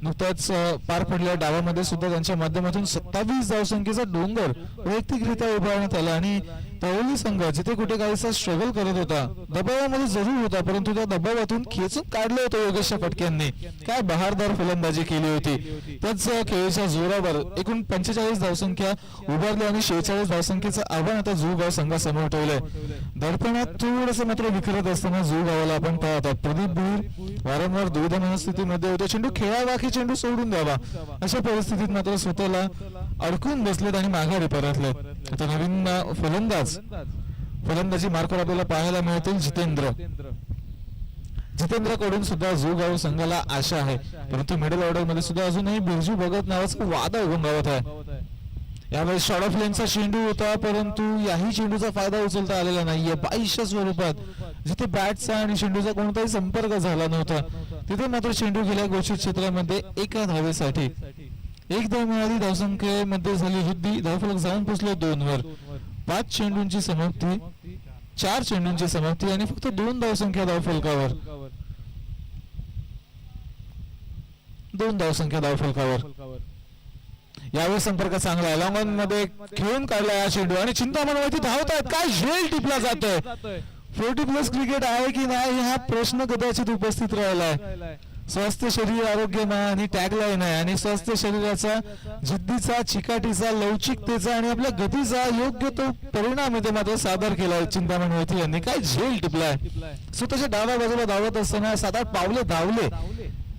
नुकताच पार पडलेल्या डावामध्ये सुद्धा त्यांच्या माध्यमातून 27 धावसंख्येचा डोंगर वैयक्तिकरित्या उभारण्यात आला आणि तळोली संघ जिथे कुठे काहीसा स्ट्रगल करत होता दबावामध्ये जरूर होता परंतु त्या दबावातून खेचून काढलं होतं योगेशच्या फटक्यांनी. काय बहारदार फलंदाजी केली होती. त्याच खेळीच्या जोरावर एकूण 45 धावसंख्या उभारली आणि 46 धावसंख्येचं आव्हान आता जुळगाव संघासमोर ठेवलंय. दर्पणात थोडंसं मात्र विखरत असताना जुळगावाला आपण पाहतात प्रदीप भोईर वारंवार दुविधा मनस्थितीमध्ये होते. चेंडू खेळावा की चेंडू सोडून द्यावा अशा परिस्थितीत मात्र स्वतःला अडकून बसलेत आणि माघारी परतलेत. आता नवीन फलंदाजी मार्कवर आपल्याला पाहायला मिळतील जितेंद्र. जितेंद्रकडून सुद्धा जुगाव संघाला आशा आहे, परंतु मिडल ऑर्डर मध्ये सुद्धा अजूनही बिरजू भगत नावाचा वादा घोंगावत आहे. यावेळेस शॉर्ट ऑफ लेनचा चेंडू होता, परंतु याही चेंडूचा फायदा उचलता आलेला नाहीये. 22च्या स्वरूपात जिथे बॅटचा आणि चेंडूचा कोणताही संपर्क झाला नव्हता तिथे मात्र चेंडू गेल्या घोषित क्षेत्रामध्ये एका धावेसाठी. एक धाव मिळाली, धावसंख्येमध्ये झाली वृद्धी, धावफलक जाऊन पोहोचले 2 वर. 5 चेंडूंची समाप्ती, 4 चेंडूंची समाप्ती आणि फक्त 2 धावसंख्या धावफलकावर. 2 धावसंख्या धावफलकावर. यावेळी संपर्क चांगला आहे, लॉंग ऑन मध्ये खेळून काढला हा चेंडू आणि चिंतामणवरती धावतात. काय झेल टिपला जातोय. 40+ क्रिकेट आहे की नाही हा प्रश्न कदाचित उपस्थित राहिलाय. स्वस्थ शरीर आरोग्य आणि टॅगलाईन आहे आणि स्वस्थ शरीराचा, जिद्दीचा, चिकाटीचा, लवचिकतेचा आणि आपल्या गतीचा योग्य तो परिणाम इथे मात्र सादर केलाय चिंतामणवरती यांनी. काय झेल टिपलाय. स्वतःच्या डाव्या बाजूला धावत असताना 7-8 पावले धावले,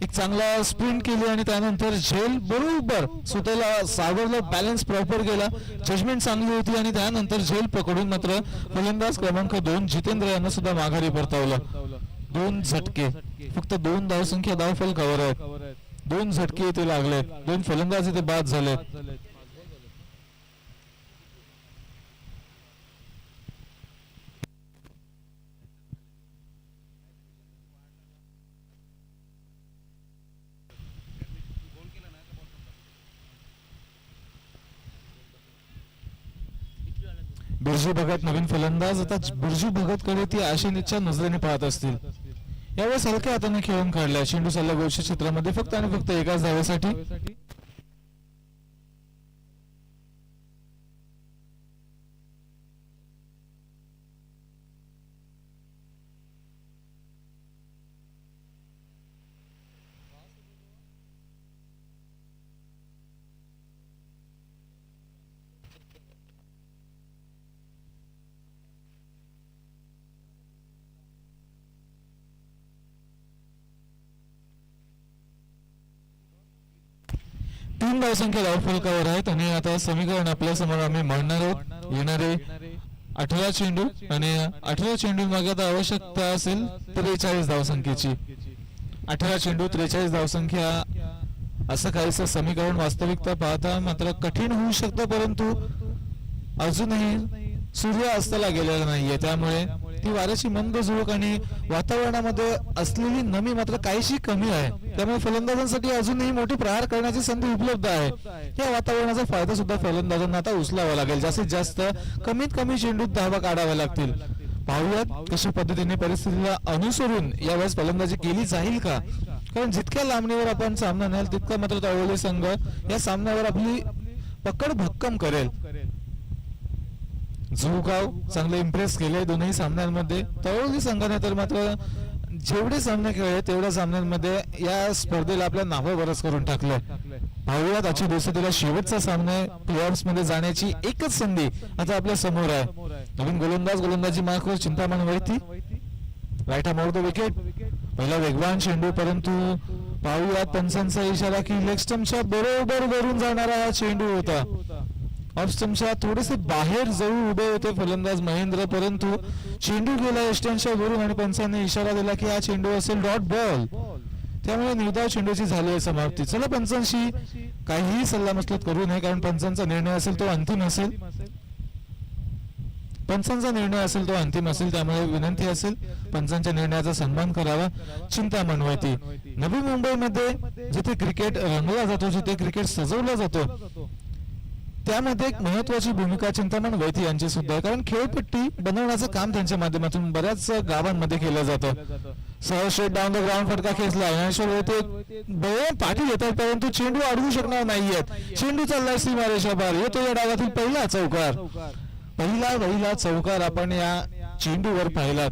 एक चांगला स्प्रिंट केली आणि त्यानंतर झेल बरोबर स्वतःला सावरलं, बॅलन्स प्रॉपर केला, जजमेंट चांगली होती आणि त्यानंतर झेल पकडून मात्र फलंदाज क्रमांक 2 जितेंद्र यांना सुद्धा माघारी परतवलं. 2 झटके, फक्त 2 धावसंख्या धावफलकावर आहेत. 2 झटके इथे लागले, 2 फलंदाज इथे बाद झाले. बिरजू भगत नवीन फलंदाज. आता बिरजू भगत कडे ती आशेच्या नजरेने पाहत असतील. यावेळेस हलक्या हाताने खेळून काढला, चेंडू चालला गोलच्या क्षेत्रामध्ये फक्त आणि फक्त एकाच धावेसाठी. तीन धावसंख्या धावफलकावर आहेत आणि आता समीकरण आपल्या समोर आम्ही मांडणार आहोत. येणारे 18 चेंडू आणि 18 चेंडू मागे आता आवश्यकता असेल 43 धावसंख्येची. 18 चेंडू 43 धावसंख्या, असं काहीसं समीकरण वास्तविकता पाहता मात्र कठीण होऊ शकतं, परंतु अजूनही सूर्य अस्ताला गेलेला नाहीये, त्यामुळे ती वाऱ्याची मंद झुळूक आणि वातावरणामध्ये असलेली नमी मात्र काहीशी कमी आहे. त्यामुळे फलंदाजांसाठी अजूनही मोठी प्रहार करण्याची संधी उपलब्ध आहे. या वातावरणाचा फायदा सुद्धा फलंदाजांना आता उचलावा लागेल. जास्तीत जास्त कमीत कमी चेंडूत धावा काढाव्या लागतील. पाहूयात कशा पद्धतीने परिस्थितीला अनुसरून यावेळेस फलंदाजी केली जाईल का, कारण जितक्या लांबणीवर आपण सामना न्याल तितका मात्र तळवली संघ या सामन्यावर आपली पकड भक्कम करेल. जुगाव चांगले इम्प्रेस केले दोन्ही सामन्यांमध्ये. तळवली संघाने तर मात्र जेवढे सामने खेळले तेवढ्या सामन्यांमध्ये या स्पर्धेला आपल्या नावावरच करून टाकले. पाहूयात आजच्या दिवसातील शेवटचा सामना, प्लेऑफ्स मध्ये जाण्याची एकच संधी आता आपल्या समोर आहे. नवीन गोलंदाजी मार्कवर Chintaman Vaiti, right arm over the wicket. पहिला वेगवान चेंडू, परंतु पाहूयात पंचांचा इशारा की लेग स्टंपच्या बरोबर वरून जाणारा हा चेंडू होता. ऑफ स्टंपच्या थोडेसे बाहेर जाऊ उभे होते फलंदाज महेंद्र, परंतु चेंडू गेला यष्टांच्या वरून आणि पंचांनी इशारा दिला की हा चेंडू असेल डॉट बॉल. त्यामुळे निर्धाव चेंडूची झाली आहे समाप्ती. चला पंचांशी काहीही सल्लामसलत करू नये, कारण पंचांचा निर्णय असेल तो अंतिम असेल. पंचांचा निर्णय असेल तो अंतिम असेल, त्यामुळे विनंती असेल पंचांच्या निर्णयाचा सन्मान करावा. चिंतामण वैती. नवी मुंबईमध्ये जिथे क्रिकेट रंगला जातो, जिथे क्रिकेट सजवला जातो, त्यामध्ये एक महत्वाची भूमिका चिंतामण वैती यांची सुद्धा आहे, कारण खेळपट्टी बनवण्याचं काम त्यांच्या माध्यमातून बऱ्याच गावांमध्ये केलं जातं. स्ट्रेट डाऊन द ग्राउंड फटका खेचला, ज्ञानेश्वर वैती बळून पाठी घेतात, परंतु चेंडू अडवू शकणार नाहीयेत. चेंडू चाललाय सीमारेषा बाहेर, येतो या डावातील पहिला चौकार. पहिला चौकार आपण या चेंडूवर पाहिला.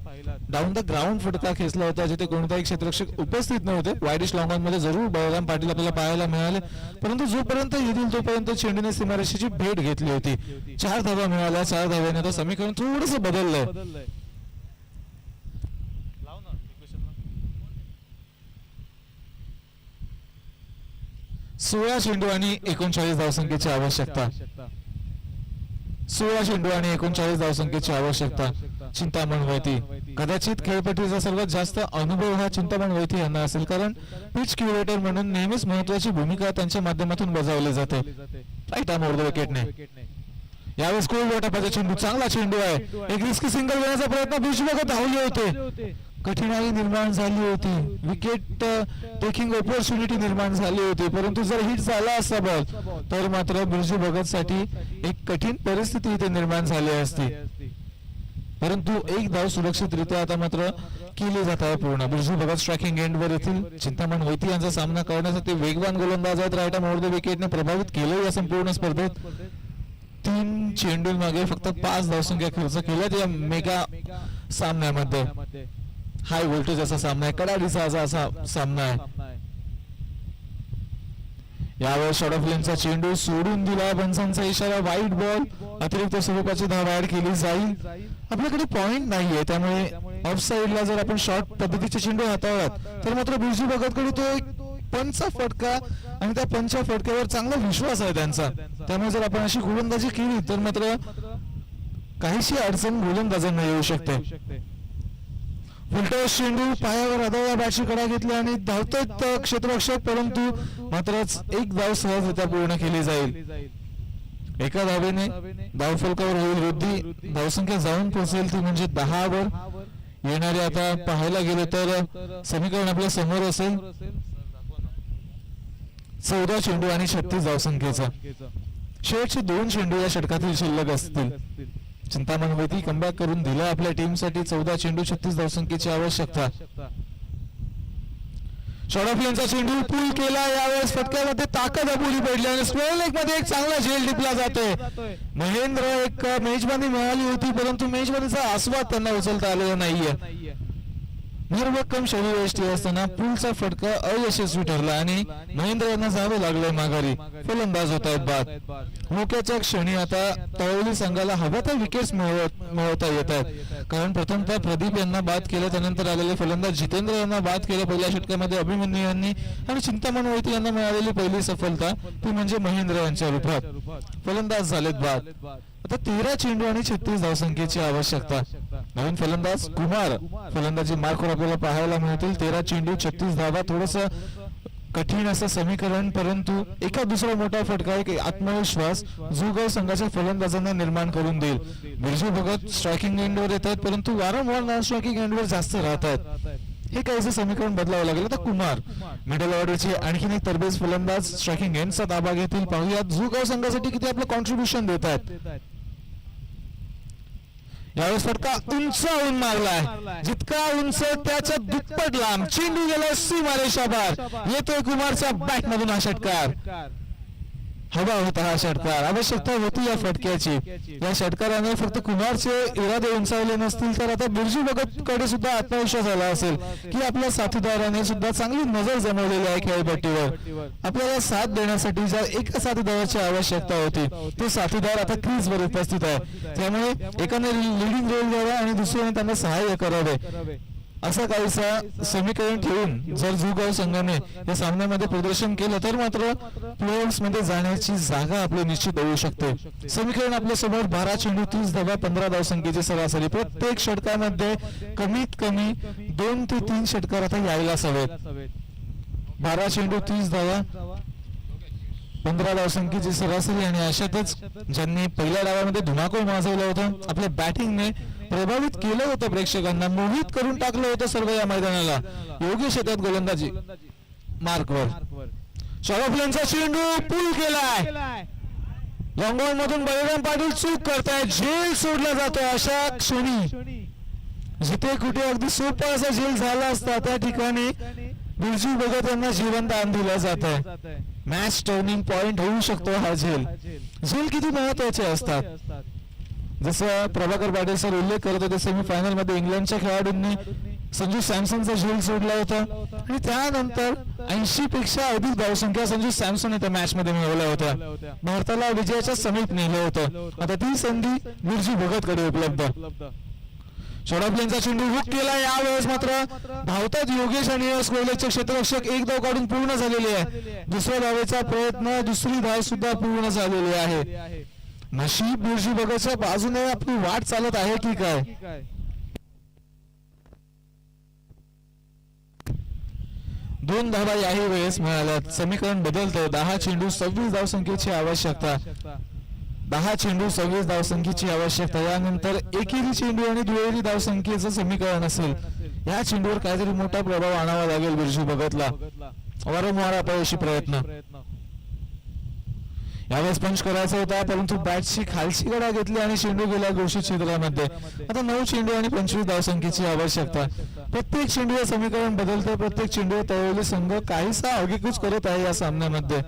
डाऊन द ग्राउंड फटका खेचला होता, जिथे कोणताही क्षेत्ररक्षक उपस्थित नव्हते. वाईडिश लॉंग ऑन मध्ये जरूर बळराम पाटील आपल्याला पाहायला मिळाले, परंतु जोपर्यंत येतील तोपर्यंत चेंडूने सीमारेषेची भेट घेतली होती. 4 धावा मिळाल्या. 4 धाव्याने आता समीकरण थोडंसं बदललंय. 16 चेंडू आणि 39 धावसंख्येची आवश्यकता. 16 चेंडू आणि 39 धावसंख्येची आवश्यकता. चिंतामण वैती. कदाचित खेळपट्टीचा सर्वात जास्त अनुभव हा चिंतामण वैती यांना असेल, कारण पिच क्युरेटर म्हणून नेहमीच महत्वाची भूमिका त्यांच्या माध्यमातून बजावली जाते. राईट आर्म ओव्हर द विकेटने. यावेळेस कोलवाटा पाहिजे चेंडू, चांगला चेंडू आहे. एक रिस्की सिंगल घेण्याचा प्रयत्न बिर्जू भगत धावले होते. कठीणाई निर्माण झाली होती, विकेट टेकिंग ऑपॉर्च्युनिटी निर्माण झाली होती, परंतु जर हिट झाला असता बॉल तर मात्र बिर्जू भगत साठी एक कठीण परिस्थिती इथे निर्माण झाली असती. परंतु एक धाव सुरक्षितरित्या आता मात्र केली जात आहे पूर्ण. बिर्जू भगत स्ट्रायकिंग एंडवर येथील चिंतामण वैती यांचा सामना करण्यासाठी वेगवान गोलंदाज आहेत. राईट आर्म ओव्हर द विकेटने प्रभावित केलं या संपूर्ण स्पर्धेत. 3 चेंडू मागे फक्त 5 धावसंख्या खर्च केल्यात या मेगा सामन्यामध्ये. हाय व्होल्टेज असा सामना आहे, कडाडीचा असा सामना आहे. यावेळेस शॉर्ट ऑफ लेनचा चेंडू सोडून दिला, पंचांचा इशारा, वाईट बॉल, अतिरिक्त स्वरूपाची धाव ऍड केली जाईल. आपल्याकडे पॉइंट नाहीये, त्यामुळे ऑफ साइडला जर आपण शॉर्ट पद्धतीचे चेंडू हाताळलात तर मात्र बिर्जू भगतकडे तो एक पंचा फटका आणि त्या पंचा फटक्यावर चांगला विश्वास आहे त्यांचा. त्यामुळे जर आपण अशी गोलंदाजी केली तर मात्र काहीशी अडचण गोलंदाजांना येऊ शकते. फुलटॉस चेंडू पायावर आदळला, बॅटची कडा घेतली आणि धावतात क्षेत्ररक्षक, परंतु मात्रच एक धाव सहजरित्या पूर्ण केली जाईल. एका धावेने धावफलकावर होईल वृद्धी, धावसंख्या जाऊन पोहोचेल ती म्हणजे 10 वर. येणारे आता पाहायला गेले तर समीकरण आपल्या समोर असेल 14 चेंडू आणि 36 धावसंख्येचा. शेवटचे 2 चेंडू या षटकातील शिल्लक असतील. चिंतामण वैती कमबॅक करून दिला आपल्या टीमसाठी. 14 चेंडू 36 धावसंख्येची आवश्यकता. शॉर्ट ऑफ लेनचा चेंडू पूल केला, यावेळेस फटक्यामध्ये ताकद अपुरी पडली आणि स्क्वेअर लेग मध्ये एक चांगला झेल टिपला जातोय. महेंद्र एक मेजबानी मिळाली होती, परंतु मेजबानीचा आस्वाद त्यांना उचलता आलेला नाहीये. निर्भक्कम शरीरयष्टी असताना पूलचा फटका अयशस्वी ठरला आणि महेंद्र यांना जावं लागलंय माघारी. फलंदाज होत आहेत बाद. मोक्याच्या क्षणी आता तळवली संघाला हव्या त्या विकेट्स मिळवता येत आहेत, कारण प्रथमतः प्रदीप यांना बाद केलं, त्यानंतर आलेले फलंदाज जितेंद्र यांना बाद केलं पहिल्या षटकामध्ये अभिमन्यू यांनी, आणि चिंतामण वैती यांना मिळालेली पहिली सफलता ती म्हणजे महेंद्र यांच्या रूपात. फलंदाज झालेत बाद. आता 13 चेंडू आणि 36 धावसंख्येची आवश्यकता. नवीन फलंदाज कुमार फलंदाजी मार्कवर आपल्याला पाहायला मिळतील. 13 चेंडू 36 धावा, थोडस कठीण असं समीकरण, परंतु एका दुसरा मोठा फटका, एक आत्मविश्वास जुगाव संघाच्या फलंदाजांना निर्माण करून देईल. बिर्जू भगत स्ट्रायकिंग एंडवर येत आहेत, परंतु वारंवार नॉन स्ट्रायकिंग एंडवर जास्त राहत आहेत. हे काहीच समीकरण बदलावं लागेल. आता कुमार मिडल ऑर्डरचे आणखीन एक तरबेज फलंदाज स्ट्रायकिंग एंडचा ताबा घेतील. पाहूयात जुगाव संघासाठी किती आपलं कॉन्ट्रीब्युशन देत आहेत. यावेळेस फटका उंचावून मारलाय, जितका उंच त्याच्या दुप्पट लांब. चेंडू गेला सीमारेषाबाहेर. येतोय कुमारच्या बॅट मधून हा षटकार. हवा होता हा षटकार, आवश्यकता होती या फटक्याची. या षटकाराने फक्त कुमारचे इरादे उंचावले नसतील तर आता बिर्जू भगत कडे सुद्धा आत्मविश्वास आला असेल की आपल्या साथीदाराने सुद्धा चांगली नजर जमवलेली आहे खेळपट्टीवर. आपल्याला साथ देण्यासाठी ज्या एका साथीदाराची आवश्यकता होती ते साथीदार आता क्रीजवर उपस्थित आहे. त्यामुळे एकाने लिडिंग रोल द्यावा आणि दुसऱ्याने त्यांना सहाय्य करावे, असं काहीसा समीकरण ठेवून जर जुगाव संघाने या सामन्यामध्ये प्रदर्शन केलं तर मात्र प्लेऑफ्स मध्ये जाण्याची जागा आपली निश्चित होऊ शकते. समीकरण आपल्या समोर 12 चेंडू 30 धावा 15 धावसंख्येची सरासरी. प्रत्येक षटकामध्ये कमीत कमी 2 ते 3 षटकार आता यायलाच हवेत. 12 चेंडू 30 धावा 15 धावसंख्येची सरासरी, आणि अशातच ज्यांनी पहिल्या डावामध्ये धुमाकूळ माजवला होता, आपल्या बॅटिंगने प्रभावित केलं होतं, प्रेक्षकांना मोहित करून टाकलं होतं सर्व या मैदानाला. योगेश येतात गोलंदाजी मार्कवर. शॉर्ट ऑफ लेनचा चेंडू पूल केलाय, लॉंग ऑन मधून बळीराम पाटील चूक करताय, झेल सोडला जातो. अशा क्षणी जिथे कुठे अगदी सोपा असा झेल झाला असता त्या ठिकाणी बिर्जू भगत यांना जीवनदान दिलं जात आहे. मॅच टर्निंग पॉइंट होऊ शकतो हा झेल. झेल किती महत्वाचे असतात, जसं प्रभाकर पाटील सर उल्लेख करत होते, सेमीफायनल मध्ये इंग्लंडच्या खेळाडूंनी संजू सॅमसनचा झेल सोडला होता आणि त्यानंतर 80 पेक्षा अधिक धावसंख्या संजू सॅमसन त्या मॅच मध्ये मिळवल्या होत्या. भारताला विजयाच्या समीप नेलं होतं. आता ती संधी बिर्जू भगत कडे उपलब्ध. शॉर्ट ऑफ लेनचा चेंडू हुक केला, यावेळेस मात्र धावतात योगेश आणि स्क्वेअरलेगचे क्षेत्ररक्षक. एक धाव काढून पूर्ण झालेली आहे. दुसऱ्या धावेचा प्रयत्न, दुसरी धाव सुद्धा पूर्ण झालेली आहे. नशीब बिर्जू भगतच्या बाजूने आपली वाट चालत आहे की काय. 2 धावा याही वेळेस मिळाल्यात. समीकरण बदलतंय. 10 चेंडू 26 धावसंख्येची आवश्यकता. 10 चेंडू 26 धावसंख्येची आवश्यकता. यानंतर एकेरी चेंडू आणि दुहेरी धावसंख्येचं समीकरण असेल. या चेंडूवर काहीतरी मोठा प्रभाव आणावा लागेल बिरजू भगतला. वारंवार अपयशी प्रयत्न. यावेळेस पंच करायचा होता, परंतु बॅटची खालची गडा घेतली आणि चेंडू गेला घोषित क्षेत्रामध्ये. आता 9 चेंडू आणि 25 धावसंख्येची आवश्यकता. प्रत्येक चेंडूवर समीकरण बदलते. प्रत्येक चेंडूवर तळवली संघ काहीसा आगेकूच करत आहे या सामन्यामध्ये.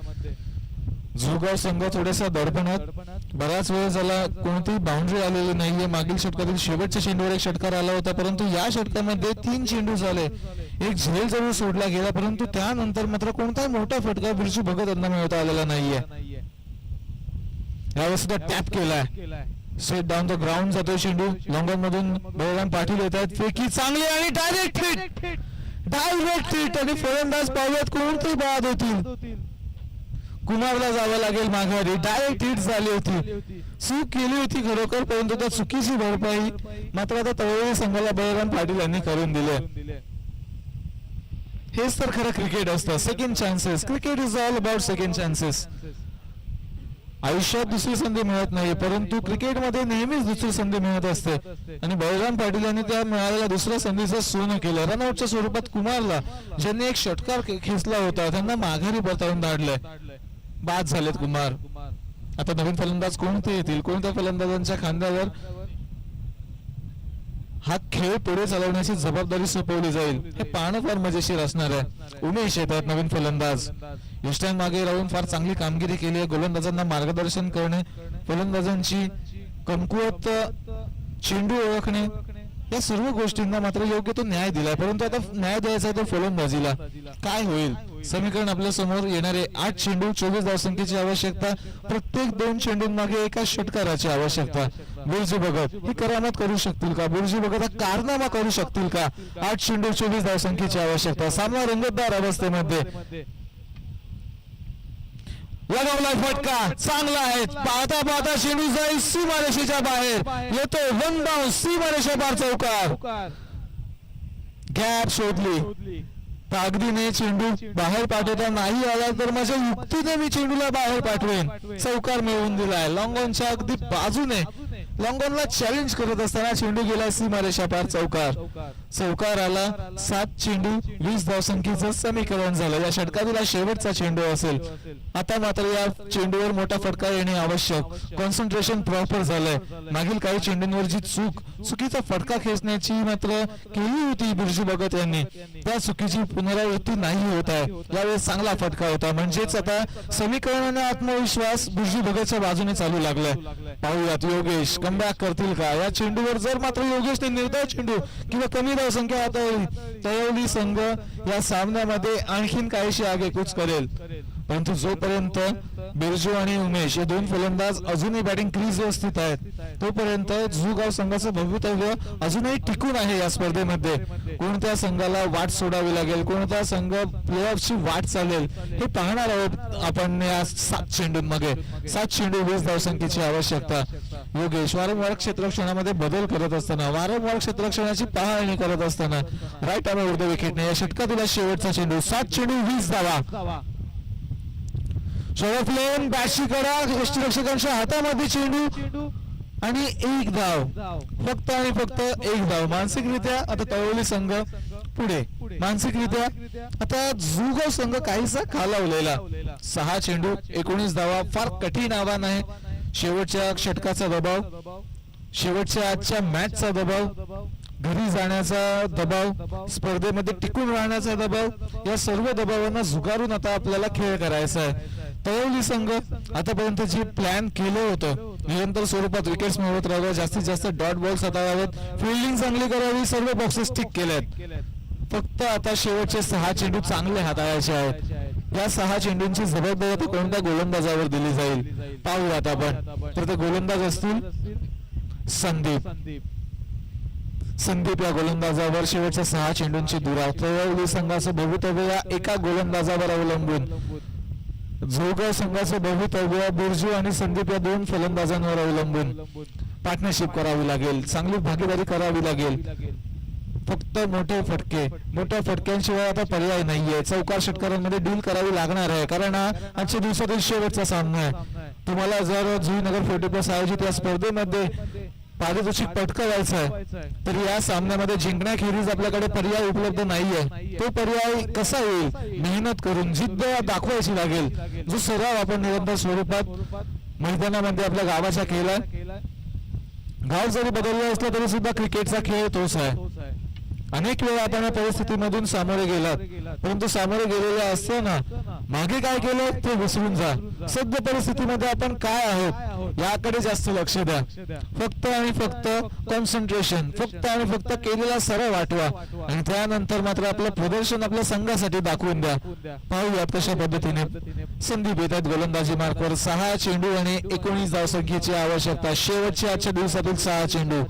झुगाव संघ थोडासा दडपणात. बराच वेळ झाला कोणतीही बाउंड्री आलेली नाहीये. मागील षटकातील शेवटच्या चेंडूवर एक षटकार आला होता, परंतु या षटकामध्ये 3 चेंडू झाले. एक झेल जरूर सोडला गेला, परंतु त्यानंतर मात्र कोणताही मोठा फटका बिरजू भगत यांना मिळवता आलेला नाहीये. यावेळेस सुद्धा टॅप केलाय. स्ट्रेट डाऊन द ग्राउंड जातोय चेंडू. लॉंगॉन मधून बळराम पाटील येत आहेत. फेकी चांगली आणि डायरेक्ट हिट आणि फलंदाज पाहूयात कोणती बाद होतील. कुमारला जावं लागेल माघारी. डायरेक्ट हिट झाली होती. चूक केली होती खरोखर, परंतु त्या चुकीची भरपाई मात्र आता तळवली संघाला बळराम पाटील यांनी करून दिले. हेच तर खरं क्रिकेट असतं. Second chances. Cricket is all about second chances. आयुष्यात दुसरी संधी मिळत नाही, परंतु क्रिकेटमध्ये नेहमीच दुसरी संधी मिळत असते. आणि बळराम पाटील यांनी त्या मिळालेल्या दुसऱ्या संधीचं सोनं केलं. रनआउटच्या स्वरूपात कुमारला, ज्यांनी एक षटकार खेचला होता, त्यांना माघारी परतावून धाडलंय. बाद झालेत कुमार. आता नवीन फलंदाज कोणते येतील, कोणत्या फलंदाजांच्या खांद्यावर हा खेळ पुढे चालवण्याची जबाबदारी सोपवली जाईल हे पाहणं फार मजेशीर असणार आहे. उमेश येतात नवीन फलंदाज. यष्टांग मागे राहून फार चांगली कामगिरी केली आहे. गोलंदाजांना मार्गदर्शन करणे, फलंदाजांची कमकुवत चेंडू ओळखणे, या सर्व गोष्टींना मात्र योग्य तो न्याय दिलाय. परंतु आता न्याय द्यायचा आहे तो फलंदाजीला. काय होईल? समीकरण आपल्या समोर येणारे 8 चेंडू 24 धावसंख्येची आवश्यकता. प्रत्येक 2 चेंडूंमागे एका षटकाराची आवश्यकता. बिरजू भगत ही करामत करू शकतील का? बिरजू भगत हा कारनामा करू शकतील का? 8 चेंडू 24 धावसंख्येची आवश्यकता. सामना रंगतदार अवस्थेमध्ये. लगावला फटका चांगला आहे. पाहता पाहता चेंडू जाईल सीमारेषेच्या बाहेर. येतो वन बाउन्स सीमारेषा पार चौकार. गॅप शोधली. ताकदीने चेंडू बाहेर पाठवता नाही आला तर माझ्या युक्तीने मी चेंडूला बाहेर पाठवेन. चौकार मिळवून दिलाय. लॉंगॉनच्या अगदी बाजूने लॉंगॉनला चॅलेंज करत असताना चेंडू गेला सीमारेषा पार चौकार. चौकार आला. 7 चेंडू 20 धावसंख्येचं समीकरण झालं. या षटकातील शेवटचा चेंडू असेल. आता मात्र या चेंडूवर मोठा फटका येणे आवश्यक. कॉन्सन्ट्रेशन प्रॉपर झालंय. मागील काही चेंडूंवर जी चुकीचा फटका खेचण्याची मात्र केली होती बिरजू भगत यांनी, त्या चुकीची पुनरावृत्ती नाही होत आहे. यावेळेस चांगला फटका होता. म्हणजेच आता समीकरणाने आत्मविश्वास बिरजू भगतच्या बाजूने चालू लागलाय. पाहूयात योगेश कमबॅक करतील का या चेंडूवर. जर मात्र योगेशने निर्धाव चेंडू किंवा कमी धावसंख्या हाताळली, तळवली संघ या सामन्यामध्ये आणखीन काहीशी आगेकूच करेल. परंतु जोपर्यंत बिरजू आणि उमेश हे 2 फलंदाज अजूनही बॅटिंग क्रीजवर स्थित आहेत, तोपर्यंत झुगाव संघाचं भवितव्य अजूनही टिकून आहे या स्पर्धेमध्ये. कोणत्या संघाला वाट सोडावी लागेल, कोणता संघ प्लेऑफची वाट चालेल हे पाहणार आहोत आपण या 7 चेंडूंमध्ये. 7 चेंडू 20 धावसंख्येची आवश्यकता. योगेश वारंवार क्षेत्ररक्षणामध्ये बदल करत असताना, वारंवार क्षेत्ररक्षणाची पाहणी करत असताना राईट आर्म उर्ध्व विकेटने या षटकातील शेवटचा चेंडू. 7 चेंडू 20 धावा. शोधफ्लेन बॅटची कडा. यष्टिरक्षकांच्या हातामध्ये चेंडू आणि 1 धाव. फक्त आणि फक्त 1 धाव. मानसिकरित्या आता तळवली संघ पुढे. मानसिकरित्या आता झुगाव संघ काहीसा खालावलेला. 6 चेंडू 19 धावा. फार कठीण आव्हान आहे. शेवटच्या षटकाचा दबाव, शेवटच्या आजच्या मॅचचा दबाव, घरी जाण्याचा दबाव, स्पर्धेमध्ये टिकून राहण्याचा दबाव, या सर्व दबावांना झुगारून आता आपल्याला खेळ करायचा आहे. तळवली संघ आतापर्यंत जे प्लॅन केलं होतं, निरंतर स्वरूपात विकेट्स मिळवत राहावं, जास्तीत जास्त डॉट बॉल्स हाताळावेत, फिल्डिंग चांगली करावी, सर्व बॉक्सेस टिक केलेत. फक्त आता शेवटचे 6 चेंडू चांगले हाताळायचे आहेत. या 6 चेंडूंची जबाबदारी आता कोणत्या गोलंदाजावर दिली जाईल पाहूयात आपण. तर ते गोलंदाज असतील संदीप या गोलंदाजावर शेवटच्या 6 चेंडूंची दुराव. तळवली संघाचं भवितव्य या एका गोलंदाजावर अवलंबून. झोगाव संघाचं भवितव्य बिरजू आणि संदीप या 2 फलंदाजांवर अवलंबून. पार्टनरशिप करावी लागेल, चांगली भागीदारी करावी लागेल. फक्त मोठे फटके, मोठ्या फटक्यांशिवाय आता पर्याय नाहीये. चौकार षटकारांमध्ये डील करावी लागणार आहे, कारण हा आजच्या दिवसातील शेवटचा सामना आहे. तुम्हाला जर जुईनगर 40+ आयोजित या स्पर्धेमध्ये पारितोषिक पटकावायचं आहे तर या सामन्यामध्ये जिंकण्याखेरीज आपल्याकडे पर्याय उपलब्ध नाहीये. तो पर्याय कसा येईल? मेहनत करून जिद्द दाखवायची लागेल. जो सराव आपण निरंतर स्वरूपात मैदानामध्ये आपल्या गावाचा केलाय. गाव जरी बदललं असलं तरी सुद्धा क्रिकेटचा खेळ तोच आहे. अनेक वेळा आपण या परिस्थितीमधून सामोरे गेलात, परंतु सामोरे गेलेले असताना मागे काय केलं ते विसरून जा. सद्य परिस्थितीमध्ये आपण काय आहोत याकडे जास्त लक्ष द्या. फक्त आणि फक्त कॉन्सन्ट्रेशन, फक्त आणि फक्त केलेला सराव वाटवा आणि त्यानंतर मात्र आपलं प्रदर्शन आपल्या संघासाठी दाखवून द्या. पाहूयात कशा पद्धतीने संदीप येत आहेत गोलंदाजी मार्कवर. 6 चेंडू आणि 19 धावसंख्येची आवश्यकता. शेवटचे आजच्या दिवसातील 6 चेंडू.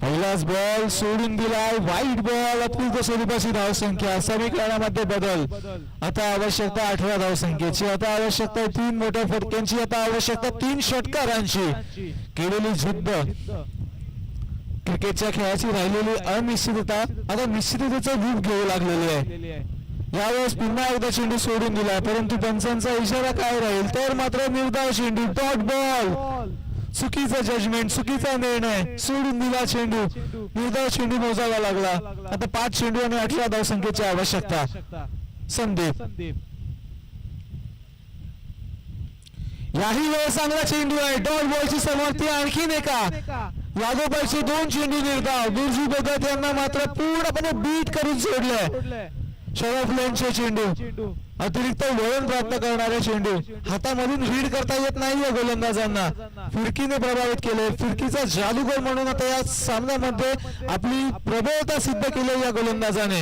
पहिलाच बॉल सोडून दिलाय, वाईट बॉल. अपुलत स्वरूपाची धावसंख्या. समीकरणामध्ये बदल. आता आवश्यकता 18 धावसंख्येची. आता आवश्यकता 3 मोठ्या फटक्यांची. आता आवश्यकता 3 षटकारांची. केलेली जिद्द, क्रिकेटच्या खेळाची राहिलेली अनिश्चितता आता निश्चिततेचं रूप घेऊ लागलेली आहे. यावेळेस पुन्हा एकदा चेंडू सोडून दिला, परंतु पंचांचा इशारा काय राहील तर मात्र निर्धाव चेंडू, डॉट बॉल. चुकीचा जजमेंट, चुकीचा निर्णय. सोडून दिला चेंडू. निर्धाव चेंडू मोजावा लागला. आता 5 चेंडू आणि 18 धावसंख्येची आवश्यकता. संदीप याही वेळेस चांगला चेंडू आहे. डॉट बॉलची समाप्ती. आणखीन एका लागोपाठचे 2 चेंडू निर्धाव. बिरजू भगत यांना मात्र पूर्णपणे बीट करून सोडलंय. शरफ लेनचे चेंडू, अतिरिक्त वळण प्राप्त करणारे चेंडू. हातामधून रीड करता येत नाहीये गोलंदाजांना. फिरकीने प्रभावित केले. फिरकीचा जादूगर म्हणून आता या सामन्यामध्ये आपली प्रबळता सिद्ध केली या गोलंदाजाने.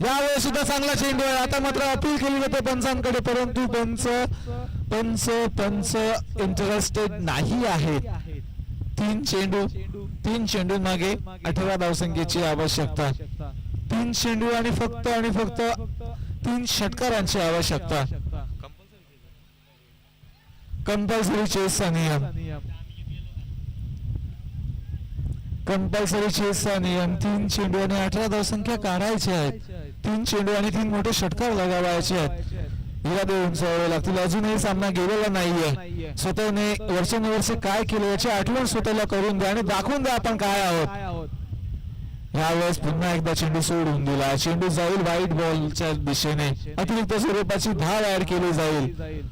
यावेळेस सुद्धा चांगला चेंडू आहे. आता मात्र अपील केली जाते पंचांकडे, परंतु पंच इंटरेस्टेड नाही आहेत. 3 चेंडू मागे 18 धावसंख्येची आवश्यकता. 3 चेंडू आणि फक्त 3 षटकारांची आवश्यकता. कंपल्सरी चेसचा नियम. कंपल्सरी चेसचा नियम. 3 चेंडू आणि 18 धावसंख्या काढायची आहेत. 3 चेंडू आणि 3 मोठे षटकार लगावायचे आहेत. इरादे उंचावावे लागतील. अजूनही सामना गेलेला नाहीये. स्वतःने वर्षानुवर्ष काय केलं याची आठवण स्वतःला करून द्या आणि दाखवून द्या आपण काय आहोत. यावेळेस पुन्हा एकदा चेंडू सोडून दिला. चेंडू जाईल व्हाईट बॉलच्या दिशेने. अतिरिक्त स्वरूपाची धाव ऍड केली जाईल.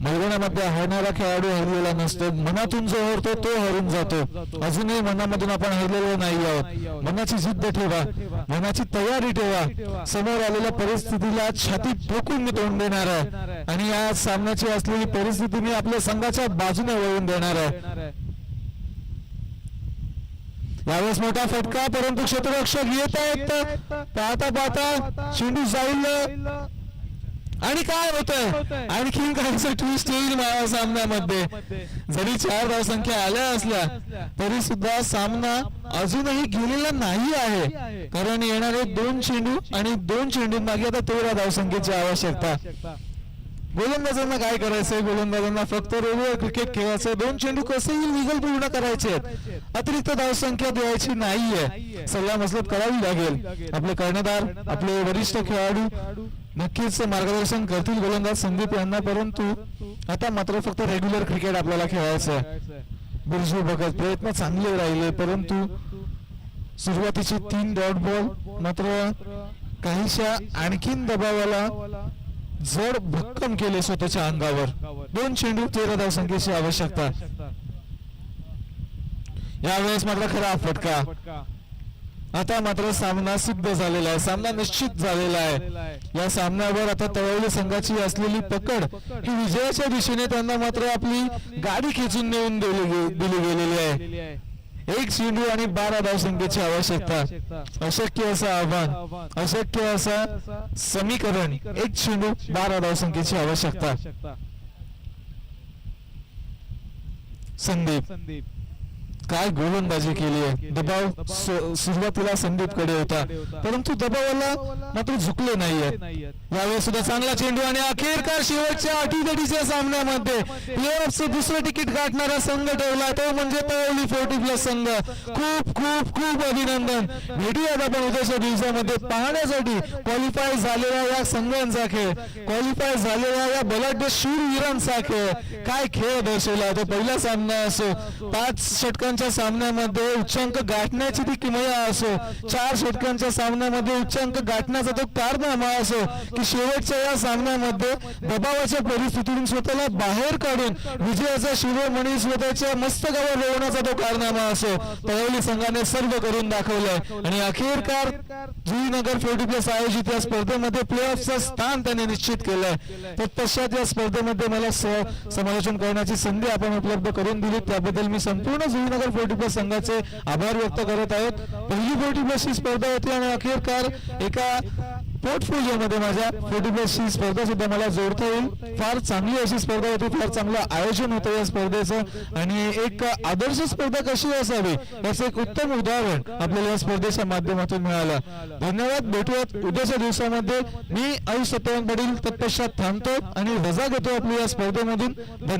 मैदानामध्ये हरणारा खेळाडू हरलेला नसतो. मनातून जो हरतो तो हरून जातो. अजूनही मनामधून आपण हरलेलो नाही आहोत. मनाची जिद्द ठेवा, मनाची तयारी ठेवा. समोर आलेल्या परिस्थितीला छाती ठोकून मी तोंड देणार आहे आणि या सामन्याची असलेली परिस्थिती मी आपल्या संघाच्या बाजूने वळून देणार आहे. यावेळेस मोठा फटका, परंतु क्षेत्ररक्षक येत आहेत. पाहता चेंडू जाईल आणि काय होतंय आणखीन काहीच ट्विस्ट येईल सामन्यामध्ये. जरी 4 धावसंख्या आल्या असल्या तरी सुद्धा सामना अजूनही गेलेला नाही आहे, कारण येणारे 2 चेंडू आणि 2 चेंडू मागे आता 13 धावसंख्येची आवश्यकता. गोलंदाजांना काय करायचंय? गोलंदाजांना फक्त रेग्युलर क्रिकेट खेळायचं. 2 चेंडू कसेही लिगल पूर्ण करायचे. अतिरिक्त धावसंख्या द्यायची नाहीये. सल्ला मसलत करावी लागेल. आपले कर्णधार, आपले वरिष्ठ खेळाडू नक्कीच मार्गदर्शन करतील गोलंदाज संदीप यांना, परंतु आता मात्र फक्त रेग्युलर क्रिकेट आपल्याला खेळायचं आहे. बिरजू भगत प्रयत्न चांगले राहिले, परंतु सुरुवातीचे 3 डॉट बॉल मात्र काहीशा आणखीन दबावाला जड भक्कम केले स्वतःच्या अंगावर. 2 चेंडू 13 धावसंख्येची आवश्यकता. यावेळेस मात्र खरा फटका. आता मात्र सामना सिद्ध झालेला आहे. सामना निश्चित झालेला आहे. या सामन्यावर आता तळवली संघाची असलेली पकड ही विजयाच्या दिशेने त्यांना मात्र आपली गाडी खेचून नेऊन दिली गेलेली आहे. 1 चेंडू आणि 12 धावसंख्येची आवश्यकता. अशक्य असं आव्हान, अशक्य असं समीकरण. 1 चेंडू 12 धावसंख्येची आवश्यकता. संदीप काय गोलंदाजी केली आहे. दबाव सुरुवातीला संदीपकडे होता, परंतु दबावाला मात्र झुकले नाहीये. यावेळी सुद्धा चांगला चेंडू आणि अखेरकार शेवटच्या अटीतटीच्या सामन्यामध्ये प्लेऑफचं दुसरं तिकीट गाठणारा संघ ठेवला, तो म्हणजे तळवली 40+ संघ. खूप खूप खूप अभिनंदन. भेटूयात आपण उद्याच्या दिवसामध्ये पाहण्यासाठी क्वालिफाय झालेल्या या संघांचा खेळ, क्वालिफाय झालेल्या या बलाढ्य शूरवीरांचा खेळ. काय खेळ दर्शवला तो पहिला सामना असो, 5 षटकांच्या सामन्यामध्ये उच्चांक गाठण्याची ती किमया असो, 4 षटकांच्या सामन्यामध्ये उच्चांक गाठण्याचा तो कारनामा असो, की शेवटच्या या सामन्यामध्ये दबावाच्या परिस्थितीतून स्वतःला बाहेर काढून विजयाचा शिरोमणी स्वतःच्या मस्तकावर रोवण्याचा तो कारनामा असो, तळवली संघाने सर्व करून दाखवलंय. आणि अखेरकार जुईनगर 40+ आयोजित या स्पर्धेमध्ये प्लेऑफचं स्थान त्याने निश्चित केलंय. तत्पश्चात या स्पर्धेमध्ये मला समालोचन करण्याची संधी आपण उपलब्ध करून दिली, त्याबद्दल मी संपूर्ण जुईनगर 40+ संघाचे आभार व्यक्त करत आहोत. पहिली 40+ ही स्पर्धा होती आणि अखेरकार एका पोर्टफोलिओ मध्ये माझ्या 40+ ही स्पर्धा सुद्धा मला जोडता येईल. फार चांगली अशी स्पर्धा होती, फार चांगलं आयोजन होतं या स्पर्धेचं आणि एक आदर्श स्पर्धा कशी असावी याचं एक उत्तम उदाहरण आपल्याला या स्पर्धेच्या माध्यमातून मिळालं. धन्यवाद. भेटूयात उद्याच्या दिवसामध्ये. मी आयुष सत्यवान पाटील तत्पश्चात थांबतो आणि रजा घेतो आपली या स्पर्धेमधून. धन्यवाद.